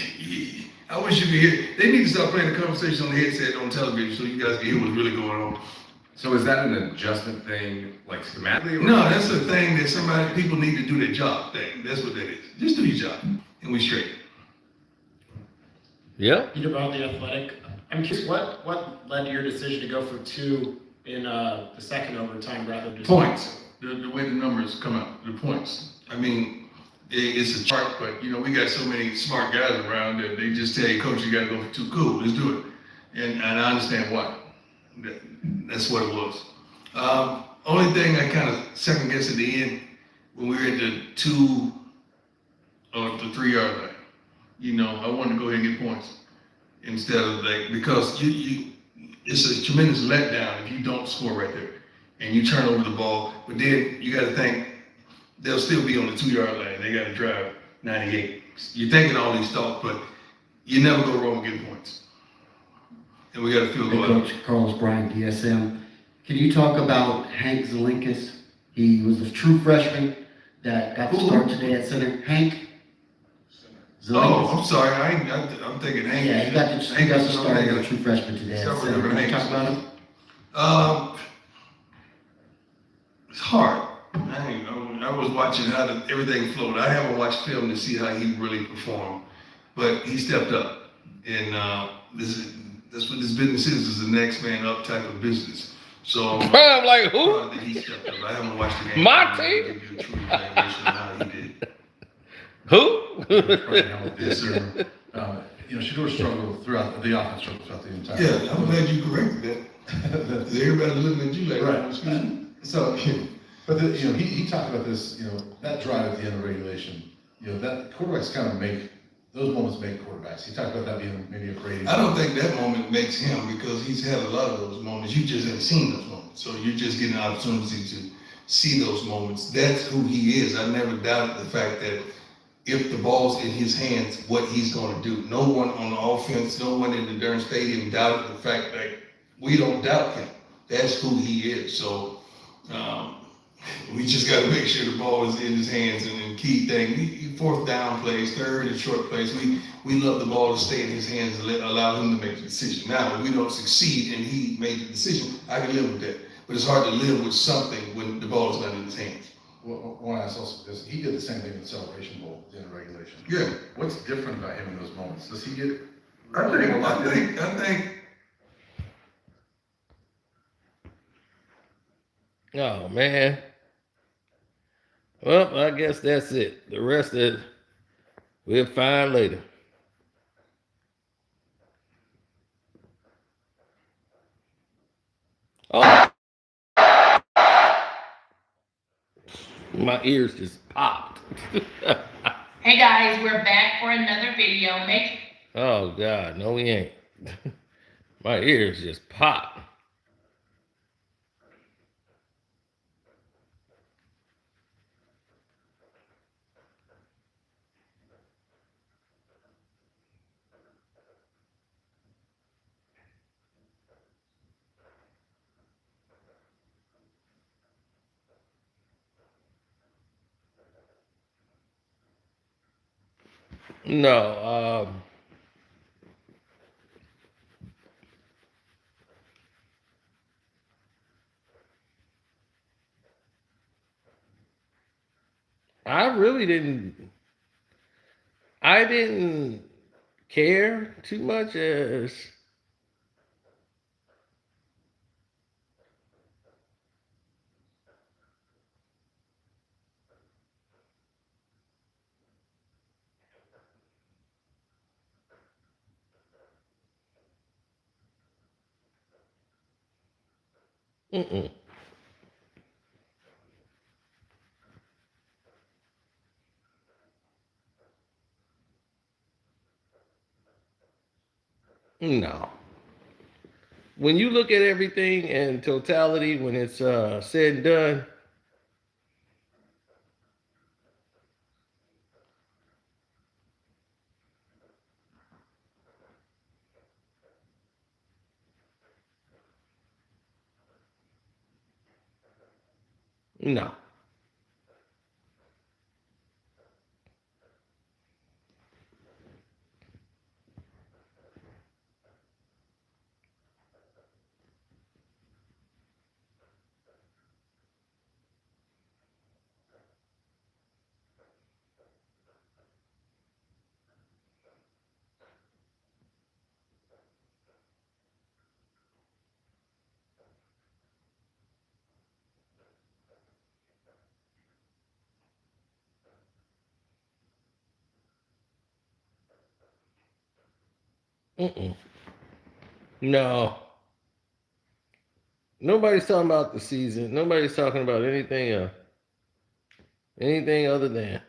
S2: I wish you could hear. They need to start playing the conversation on the headset on television so you guys can hear what's really going on.
S8: So is that an adjustment thing, like schematically? Or
S2: No, that's a thing that people need to do their job thing. That's what that is. Just do your job, and we straight.
S1: Yeah.
S9: Peter Brown, The Athletic. I'm curious, what led to your decision to go for 2 in the second overtime rather than just
S2: Points. The way the numbers come out, the points. I mean, it's a chart, but we got so many smart guys around that they just tell you, Coach, you got to go for 2. Cool, let's do it. And I understand why. That's what it was. Only thing I kind of second guessed at the end when we were at the 2 or the 3 yard line. I wanted to go ahead and get points instead of because it's a tremendous letdown if you don't score right there and you turn over the ball. But then you got to think they'll still be on the 2 yard line. They got to drive 98. You're thinking all these thoughts, but you never go wrong getting points. And we got to feel
S10: Hey,
S2: good.
S10: Coach Carlos Bryant, DSM. Can you talk about Hank Zelinkas? He was a true freshman that got the start today at center. Hank Zelinkas.
S2: Oh, I'm sorry. I'm thinking Hank.
S10: Yeah, he got the start as a true freshman today at center. Can you talk about him?
S2: It's hard. I was watching how everything flowed. I haven't watched film to see how he really performed, but he stepped up, and that's what this business is a next man up type of business. So
S1: I'm like, who?
S2: that he stepped up. I haven't watched the game.
S1: My
S2: to
S1: team?
S2: give you a true evaluation of how he did.
S1: Who?
S2: Yes, sir.
S11: Shador struggled throughout the offense throughout the entire.
S2: Yeah, I'm glad you corrected that. Everybody looking at you like,
S11: Right.
S2: excuse me.
S11: So, but he talked about this, that drive at the end of regulation, that quarterbacks kind of make those moments make quarterbacks. He talked about that being maybe a great.
S2: I don't think that moment makes him because he's had a lot of those moments. You just haven't seen those moments. So you're just getting an opportunity to see those moments. That's who he is. I never doubted the fact that if the ball's in his hands, what he's going to do. No one on the offense, no one in the darn stadium doubted the fact that we don't doubt him. That's who he is. So we just got to make sure the ball is in his hands. And then key thing, fourth down plays, third and short plays, we love the ball to stay in his hands and allow him to make the decision. Now, if we don't succeed and he made the decision, I can live with that. But it's hard to live with something when the ball is not in his hands.
S11: Well, I want to ask also because he did the same thing in the Celebration Bowl in the regulation.
S2: Yeah.
S11: What's different about him in those moments? Does he get?
S2: I think.
S1: Oh man. Well, I guess that's it. The rest of it, we'll find later. Oh, my ears just popped.
S7: Hey guys, we're back for another video.
S1: Oh God, no we ain't. My ears just popped. No, I really didn't. I didn't care too much as mm-mm. No. When you look at everything in totality, when it's said and done, no. Mm-mm. No. Nobody's talking about the season. Nobody's talking about anything anything other than.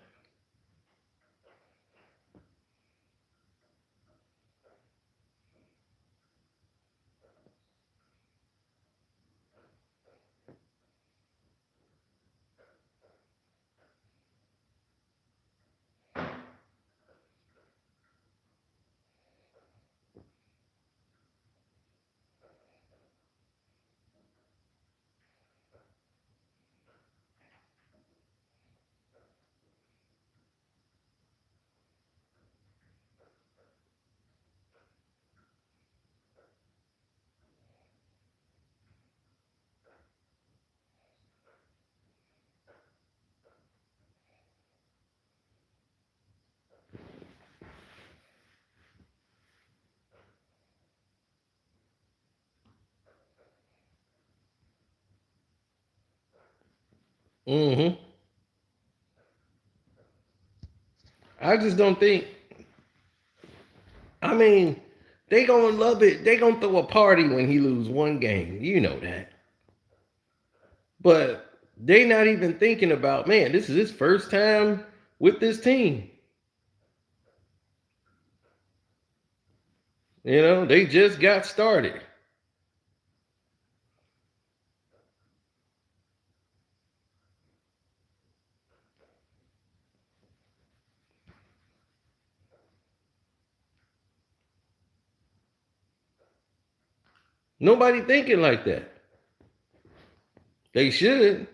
S1: Mm-hmm. I just don't think. I mean, they gonna love it. They gonna throw a party when he lose one game. You know that. But they not even thinking about, man, this is his first time with this team. You know, they just got started. Nobody thinking like that. They should.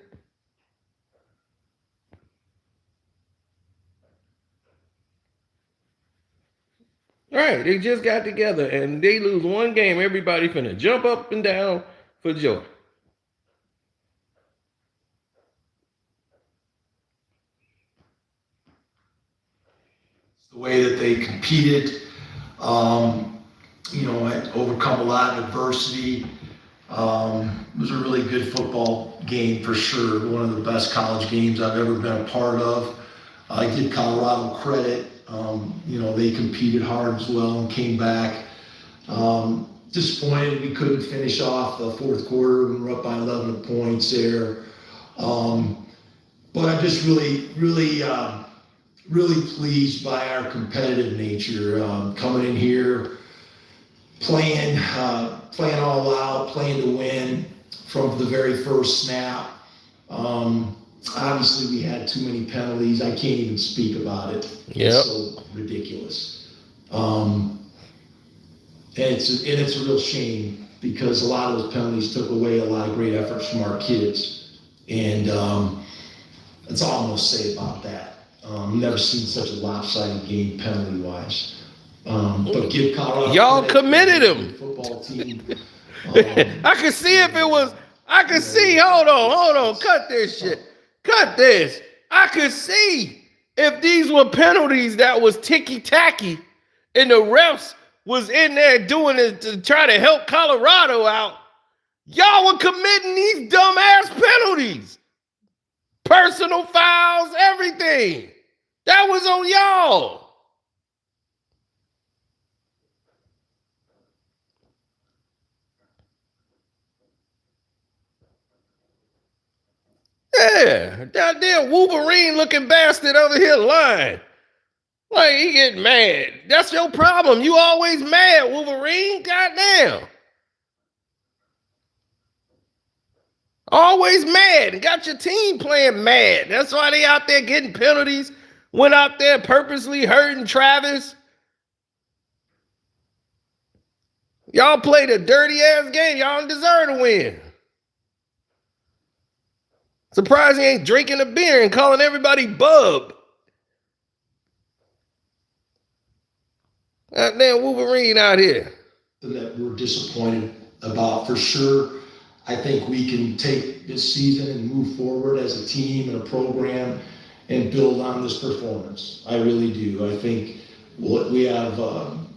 S1: Right, they just got together and they lose one game. Everybody finna jump up and down for joy.
S12: The way that they competed, had overcome a lot of adversity. It was a really good football game for sure. One of the best college games I've ever been a part of. I give Colorado credit. They competed hard as well and came back. Disappointed we couldn't finish off the fourth quarter. We were up by 11 points there. But I'm just really pleased by our competitive nature. Coming in here, playing all out, playing to win from the very first snap. Obviously, we had too many penalties. I can't even speak about it.
S1: Yep.
S12: It's so ridiculous. And it's a real shame because a lot of those penalties took away a lot of great efforts from our kids. And that's all I'm going to say about that. Never seen such a lopsided game penalty-wise. But give Colorado
S1: Y'all
S12: credit,
S1: committed them.
S12: Football team.
S1: I could see if it was. I could see. Hold on. Cut this shit. Cut this. I could see if these were penalties that was ticky-tacky and the refs was in there doing it to try to help Colorado out. Y'all were committing these dumbass penalties. Personal fouls, everything. That was on y'all. Yeah, that damn Wolverine looking bastard over here lying. Like he getting mad. That's your problem. You always mad, Wolverine. Goddamn. Always mad. And got your team playing mad. That's why they out there getting penalties. Went out there purposely hurting Travis. Y'all played a dirty ass game. Y'all don't deserve to win. Surprised he ain't drinking a beer and calling everybody bub. That damn Wolverine out here.
S12: That we're disappointed about for sure. I think we can take this season and move forward as a team and a program and build on this performance. I really do. I think we have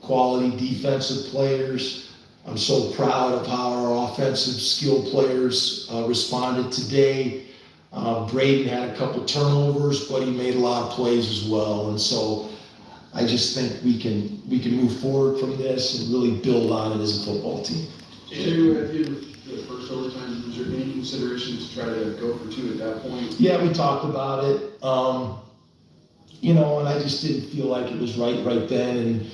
S12: quality defensive players. I'm so proud of how our offensive skill players responded today. Braden had a couple turnovers, but he made a lot of plays as well. And so I just think we can move forward from this and really build on it as a football team.
S13: Jerry, at the first overtime, was there any consideration to try to go for two at that point?
S12: Yeah, we talked about it. And I just didn't feel like it was right then.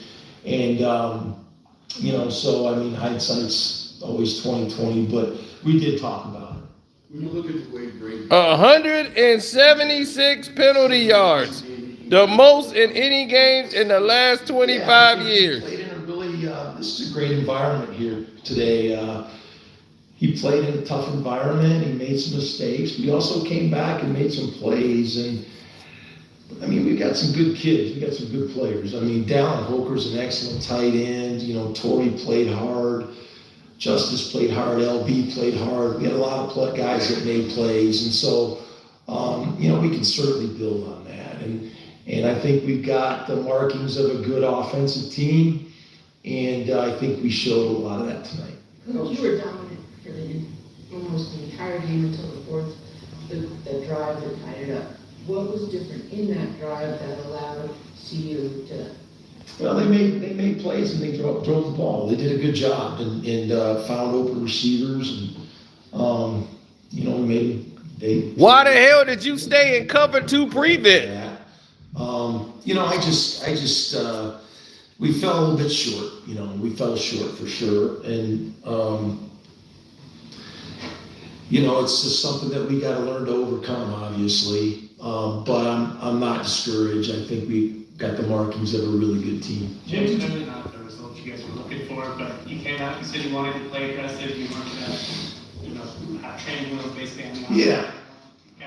S12: So I mean, hindsight's always 20/20, but we did talk about it.
S13: When you look at the way Brady
S1: 176 penalty yards. The most in any games in the last 25 years.
S12: He played in a really, this is a great environment here today. He played in a tough environment. He made some mistakes, but he also came back and made some plays. And I mean, we got some good kids. We got some good players. I mean, Dallin Holker's an excellent tight end. Torrey played hard. Justice played hard. LB played hard. We had a lot of guys that made plays. And so, we can certainly build on that. And I think we've got the markings of a good offensive team. And I think we showed a lot of that tonight.
S14: Coach, you were dominant for almost the entire game until the fourth, the drive that tied it up. What was different in that drive that allowed CU to?
S12: Well, they made plays and they drove the ball. They did a good job and found open receivers and
S1: Why the hell did you stay in cover two prevent?
S12: we fell a little bit short. We fell short for sure, and it's just something that we got to learn to overcome, obviously. But I'm not discouraged. I think we got the markings of a really good team.
S15: James, maybe not the results you guys were looking for, but you came out, you said you wanted to play aggressive, you wanted to, have training wheels basically on the outside.
S12: Yeah.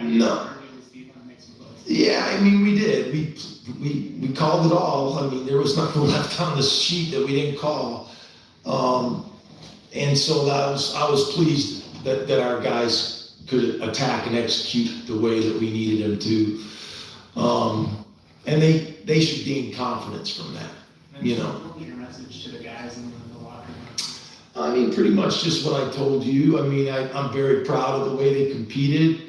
S12: No. Yeah, I mean, we did. We called it all. I mean, there was nothing left on the sheet that we didn't call. And so I was pleased that our guys could attack and execute the way that we needed them to. And they should gain confidence from that.
S15: What was your message to the guys in the locker room?
S12: I mean, pretty much just what I told you. I mean, I'm very proud of the way they competed.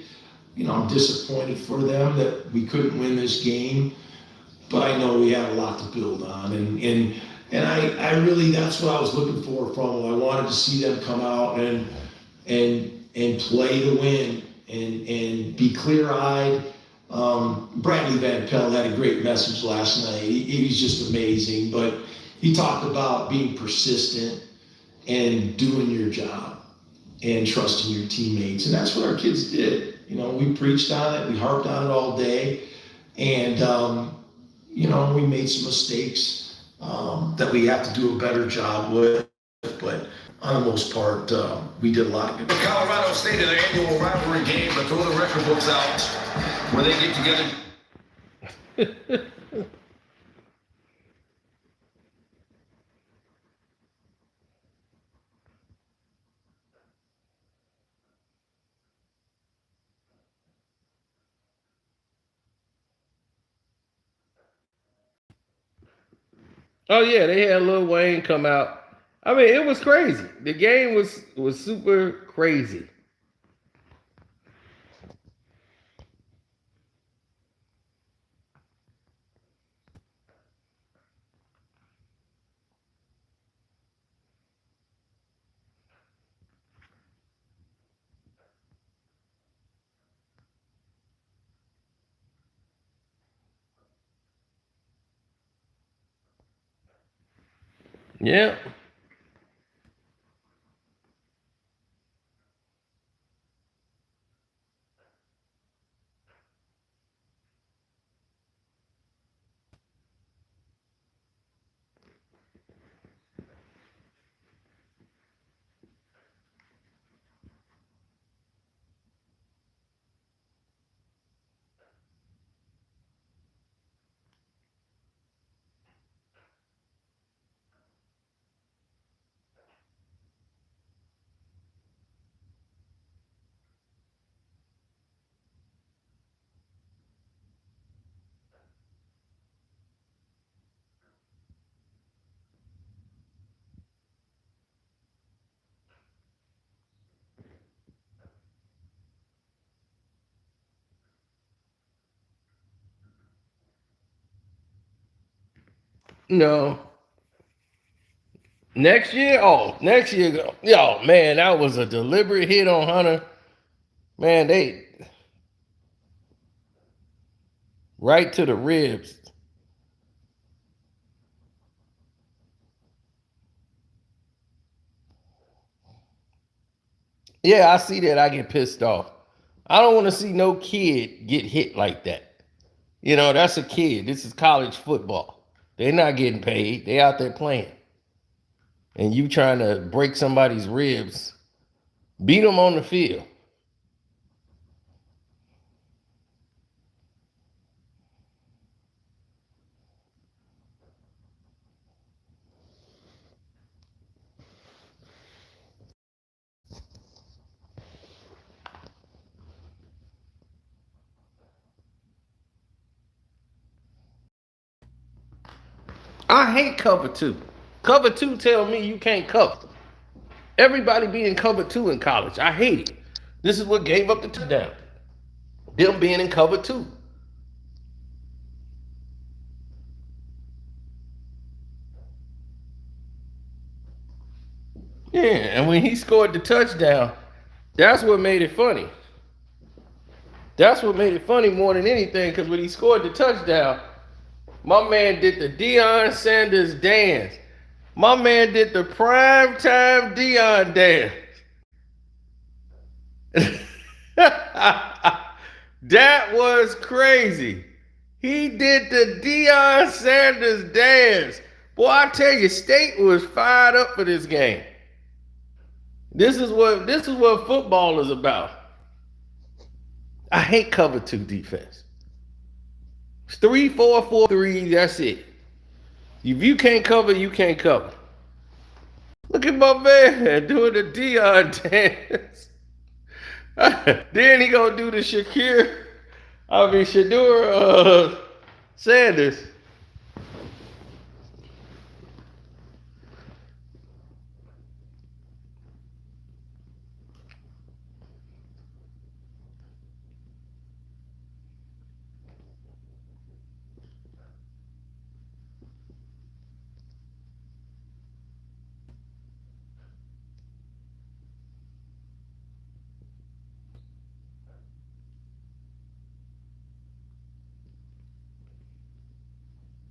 S12: I'm disappointed for them that we couldn't win this game, but I know we have a lot to build on. And I really, that's what I was looking for from them. I wanted to see them come out and play to win and be clear-eyed. Bradley Van Pelt had a great message last night. He was just amazing, but he talked about being persistent and doing your job and trusting your teammates. And that's what our kids did. We preached on it, we harped on it all day, and we made some mistakes that we have to do a better job with, but on the most part, we did a lot of good.
S16: Colorado State in their annual rivalry game, but throw the record books out where they get together.
S1: Oh yeah, they had Lil Wayne come out. I mean, it was crazy. The game was super crazy. Yeah. No. Next year? Oh, next year. Yo, man, that was a deliberate hit on Hunter. Man, they right to the ribs. Yeah, I see that. I get pissed off. I don't want to see no kid get hit like that. That's a kid. This is college football. They're not getting paid. They out there playing. And you trying to break somebody's ribs, beat them on the field. I hate cover two. Cover two tell me you can't cover. Everybody be in cover two in college. I hate it. This is what gave up the touchdown. Them being in cover two. Yeah, and when he scored the touchdown, that's what made it funny. That's what made it funny more than anything, because when he scored the touchdown, My man did the Deion Sanders dance. My man did the primetime Deion dance. That was crazy. He did the Deion Sanders dance. Boy, I tell you, State was fired up for this game. This is what football is about. I hate cover 2 defense. It's 3-4-4-3, that's it. If you can't cover, you can't cover. Look at my man doing the Deion dance. Then he gonna do the Shadur Sanders.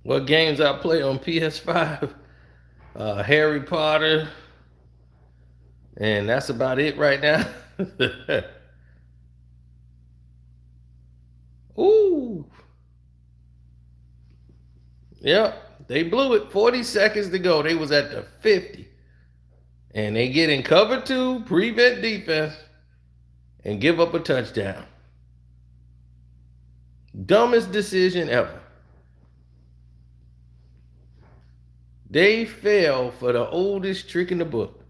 S1: What games I play on PS5? Harry Potter. And that's about it right now. Ooh. Yep, they blew it. 40 seconds to go. They was at the 50. And they get in cover 2, prevent defense, and give up a touchdown. Dumbest decision ever. They fell for the oldest trick in the book.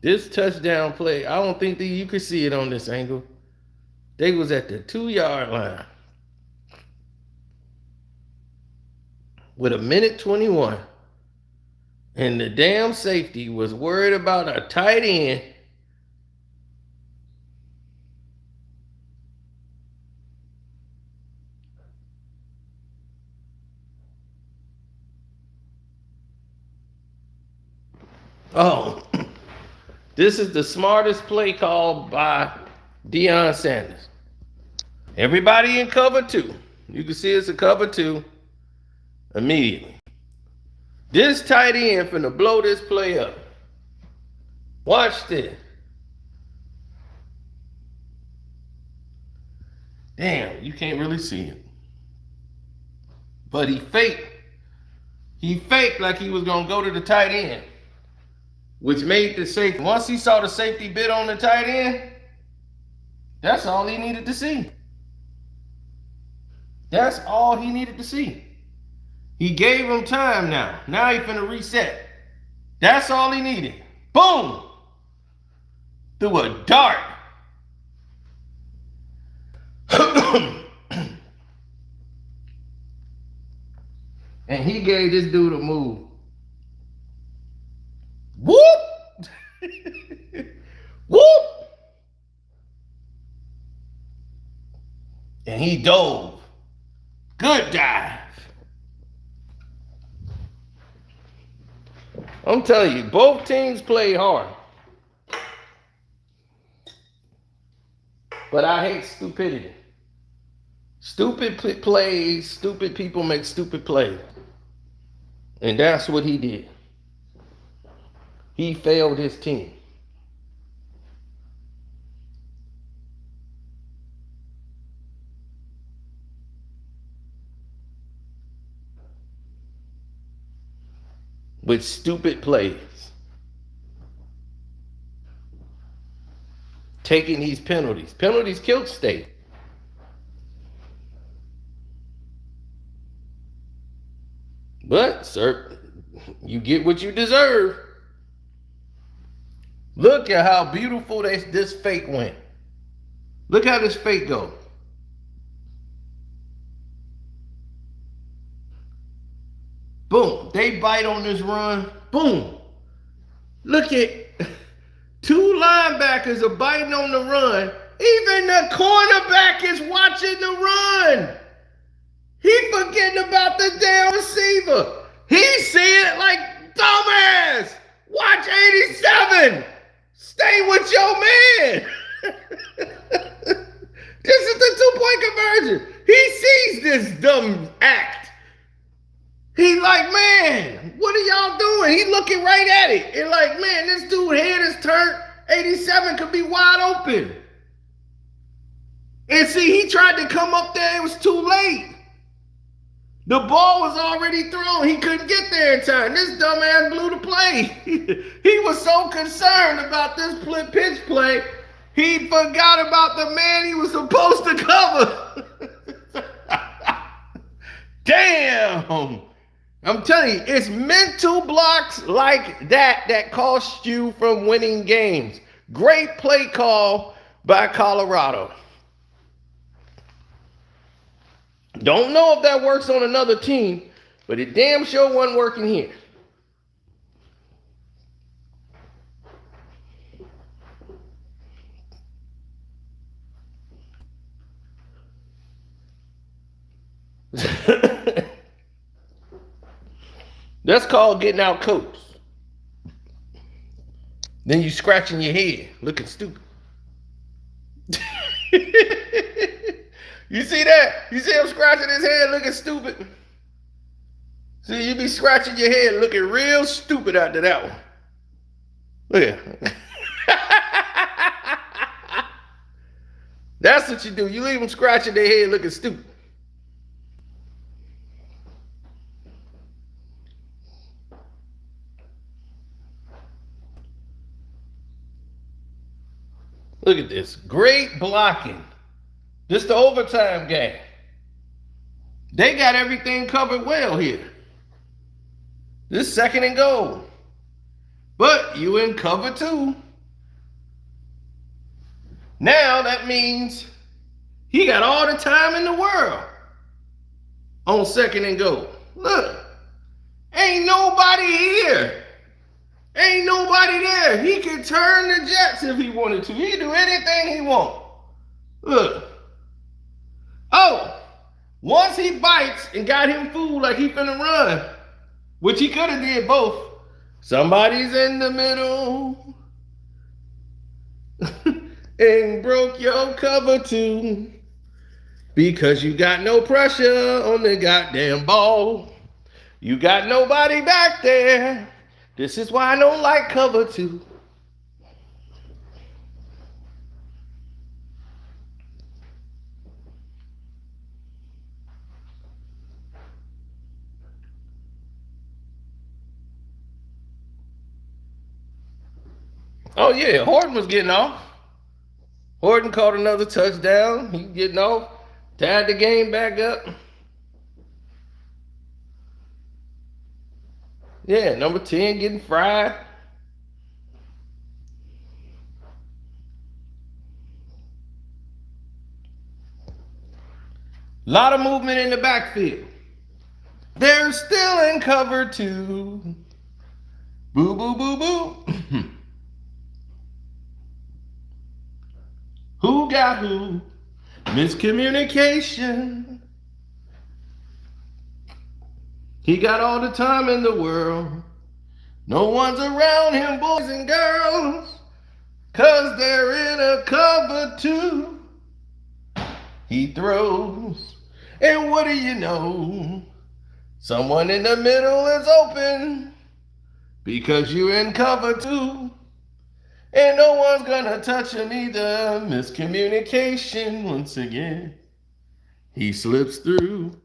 S1: This touchdown play, I don't think that you could see it on this angle. They was at the 2-yard line with 1:21. And the damn safety was worried about a tight end. Oh, this is the smartest play call by Deion Sanders. Everybody in cover 2. You can see it's a cover 2 immediately. This tight end finna blow this play up. Watch this. Damn, you can't really see it. But he faked. He faked like he was gonna go to the tight end, which made the safety. Once he saw the safety bid on the tight end, that's all he needed to see. That's all he needed to see. He gave him time now. Now he finna reset. That's all he needed. Boom! Through a dart. And he gave this dude a move. Whoop! Whoop! And he dove. Good dive. I'm telling you, both teams play hard. But I hate stupidity. Stupid plays, stupid people make stupid plays. And that's what he did. He failed his team. With stupid plays. Taking these penalties. Penalties killed State. But, sir, you get what you deserve. Look at how beautiful this fake went. Look how this fake go. Boom. They bite on this run. Boom. Look at 2 linebackers are biting on the run. Even the cornerback is watching the run. He forgetting about the damn receiver. He see it like dumbass. Watch 87. Stay with your man. This is the 2-point conversion. He sees this dumb act. He's like, man, what are y'all doing? He's looking right at it. And like, man, this dude head is turned. 87 could be wide open. And see, he tried to come up there. It was too late. The ball was already thrown. He couldn't get there in time. This dumbass blew the play. He was so concerned about this pitch play, he forgot about the man he was supposed to cover. Damn. I'm telling you, it's mental blocks like that cost you from winning games. Great play call by Colorado. Don't know if that works on another team, but it damn sure wasn't working here. That's called getting out coached. Then you scratching your head, looking stupid. You see that? You see him scratching his head looking stupid? See, you be scratching your head looking real stupid after that one. Look at That's what you do. You leave them scratching their head looking stupid. Look at this. Great blocking. This is the overtime game. They got everything covered well here. This is 2nd and goal. But you in cover 2. Now that means he got all the time in the world on 2nd and goal. Look, ain't nobody here. Ain't nobody there. He can turn the Jets if he wanted to. He can do anything he wants. Look. Oh, once he bites and got him fooled like he finna run, which he could have did both. Somebody's in the middle and broke your cover 2 because you got no pressure on the goddamn ball. You got nobody back there. This is why I don't like cover 2. Oh yeah, Horton was getting off. Horton caught another touchdown. He getting off, tied the game back up. Yeah, number 10 getting fried. Lot of movement in the backfield. They're still in cover 2. Boo, boo, boo, boo. Who got who? Miscommunication. He got all the time in the world. No one's around him, boys and girls, 'cause they're in a cover 2. He throws, and what do you know? Someone in the middle is open because you're in cover 2. And no one's gonna touch him either. Miscommunication once again. He slips through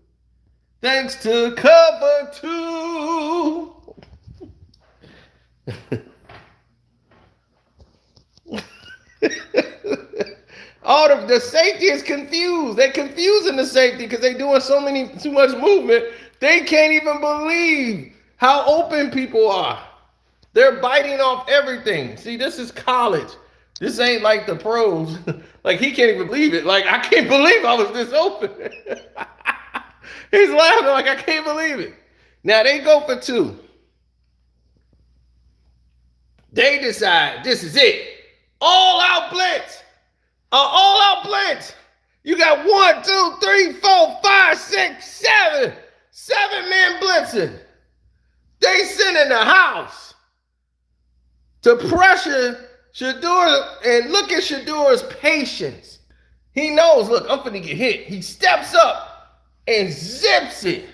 S1: thanks to cover 2. All the safety is confused. They're confusing the safety because they're doing too much movement. They can't even believe how open people are. They're biting off everything. See, this is college. This ain't like the pros. Like, he can't even believe it. Like, I can't believe I was this open. He's laughing like, I can't believe it. Now, they go for 2. They decide this is it. All-out blitz. All-out blitz. You got 1, 2, 3, 4, 5, 6, 7. 7-man blitzing. They send in the house to pressure Shador, and look at Shador's patience. He knows, look, I'm finna get hit. He steps up and zips it.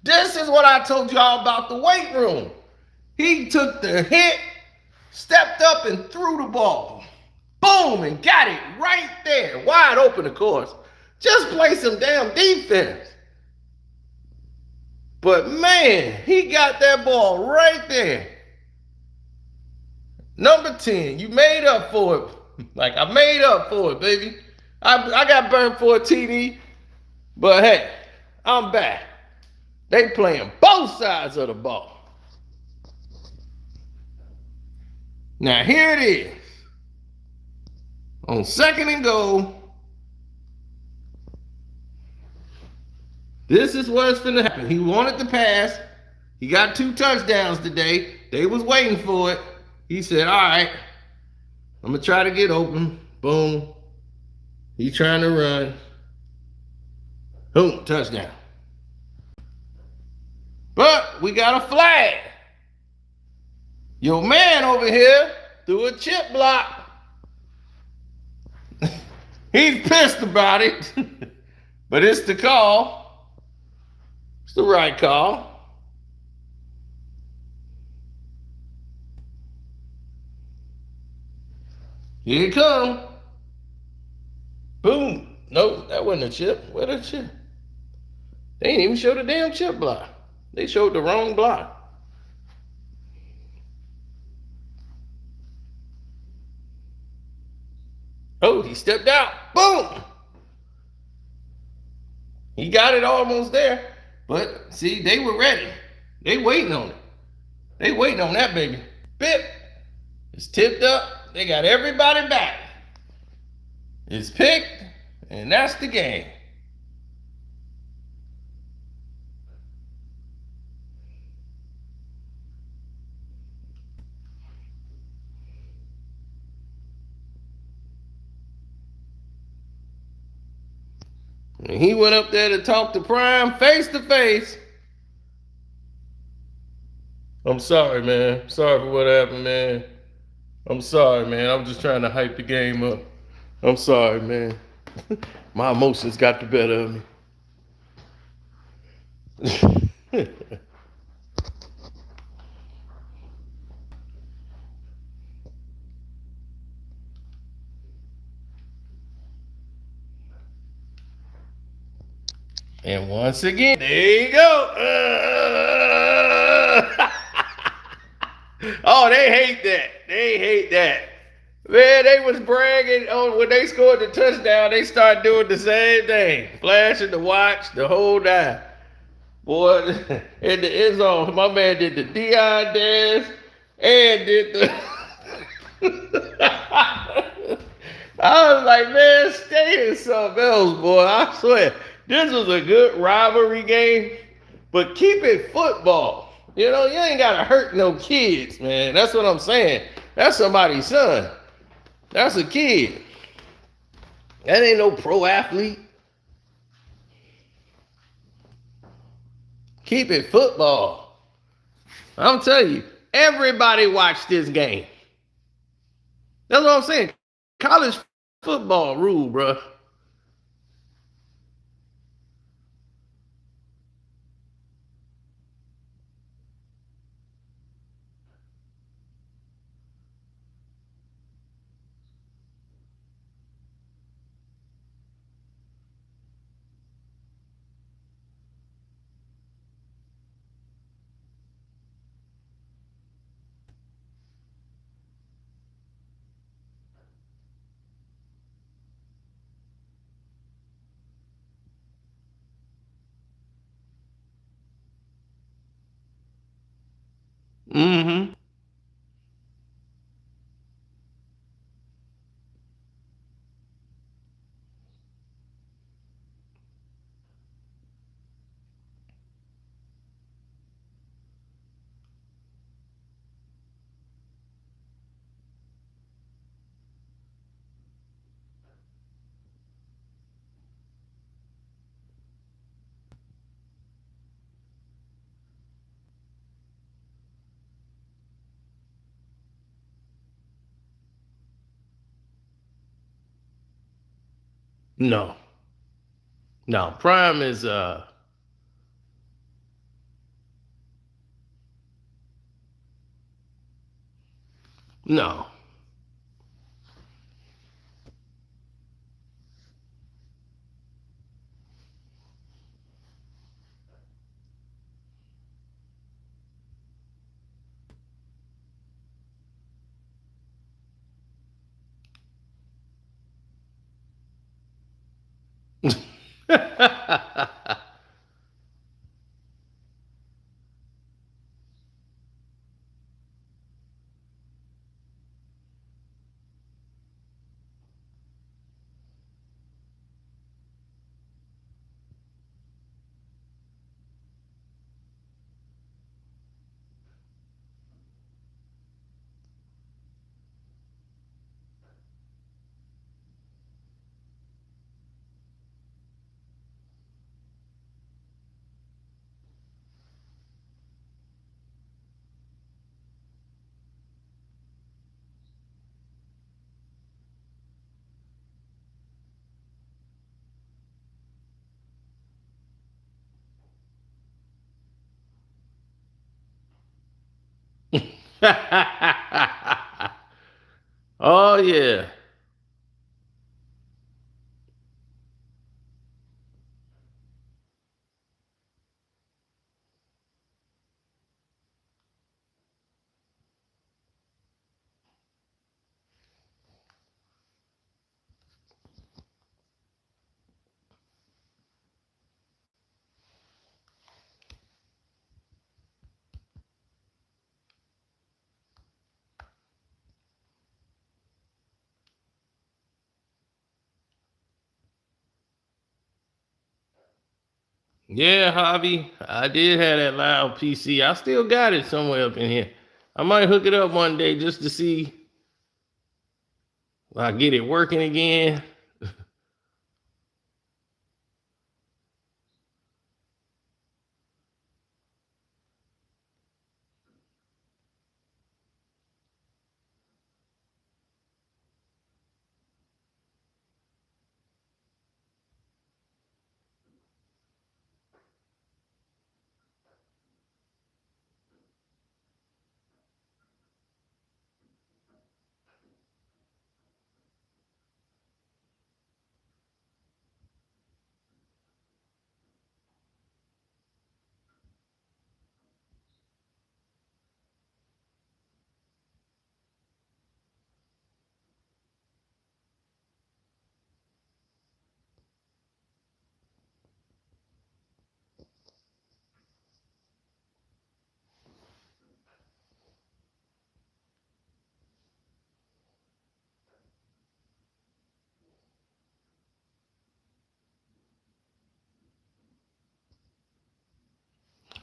S1: This is what I told y'all about the weight room. He took the hit, stepped up and threw the ball. Boom, and got it right there. Wide open, of course. Just play some damn defense. But man, he got that ball right there. Number 10, you made up for it. Like, I made up for it, baby. I got burned for a TD, but hey, I'm back. They playing both sides of the ball. Now here it is. On 2nd and goal. This is what's finna happen. He wanted to pass. He got 2 touchdowns today. They was waiting for it. He said, all right, I'm gonna try to get open. Boom. He trying to run. Boom, touchdown. But we got a flag. Your man over here threw a chip block. He's pissed about it. But it's the call. It's the right call. Here it come. Boom. No, that wasn't a chip. Where the chip? They didn't even show the damn chip block. They showed the wrong block. Oh, he stepped out. Boom. He got it almost there. But see, they were ready. They waiting on it. They waiting on that baby. Bip. It's tipped up. They got everybody back. It's picked, and that's the game. And he went up there to talk to Prime face to face. I'm sorry, man. Sorry for what happened, man. I'm sorry, man. I'm just trying to hype the game up. I'm sorry, man. My emotions got the better of me. And once again, there you go. Oh, they hate that. They hate that. Man, they was bragging on when they scored the touchdown. They started doing the same thing, flashing the watch, the whole nine. Boy, in the end zone, my man did the Dion dance and did the. I was like, man, stay in something else, boy. I swear, this was a good rivalry game, but keep it football. You know, you ain't got to hurt no kids, man. That's what I'm saying. That's somebody's son. That's a kid. That ain't no pro athlete. Keep it football. I'm telling you, everybody watched this game. That's what I'm saying. College football rule, bro. Mm-hmm. No. No. Prime is no. Oh yeah. Yeah, Javi, I did have that loud PC. I still got it somewhere up in here. I might hook it up one day just to see if I get it working again.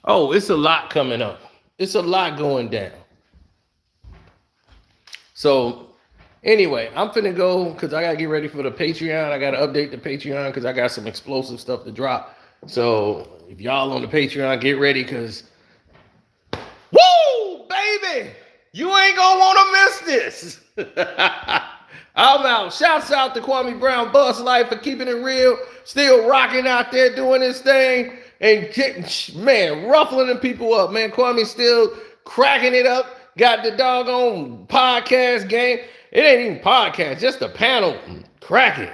S1: Oh, it's a lot coming up. It's a lot going down. So anyway, I'm finna go because I gotta get ready for the Patreon. I gotta update the Patreon because I got some explosive stuff to drop. So if y'all on the Patreon, get ready because woo, baby, you ain't gonna wanna miss this. I'm out. Shouts out to Kwame Brown Bus Life for keeping it real, still rocking out there doing his thing and getting, man, ruffling them people up, man. Kwame still cracking it up. Got the doggone podcast game. It ain't even podcast, just a panel. Cracking.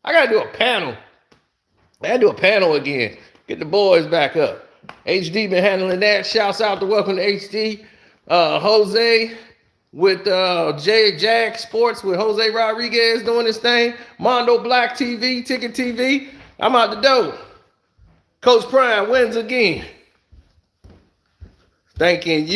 S1: I gotta do a panel. I gotta do a panel again. Get the boys back up. HD been handling that. Shouts out to Welcome to HD. Jose with J Jack Sports with Jose Rodriguez doing his thing. Mondo Black TV, Ticket TV. I'm out the door. Coach Prime wins again. Thanking you.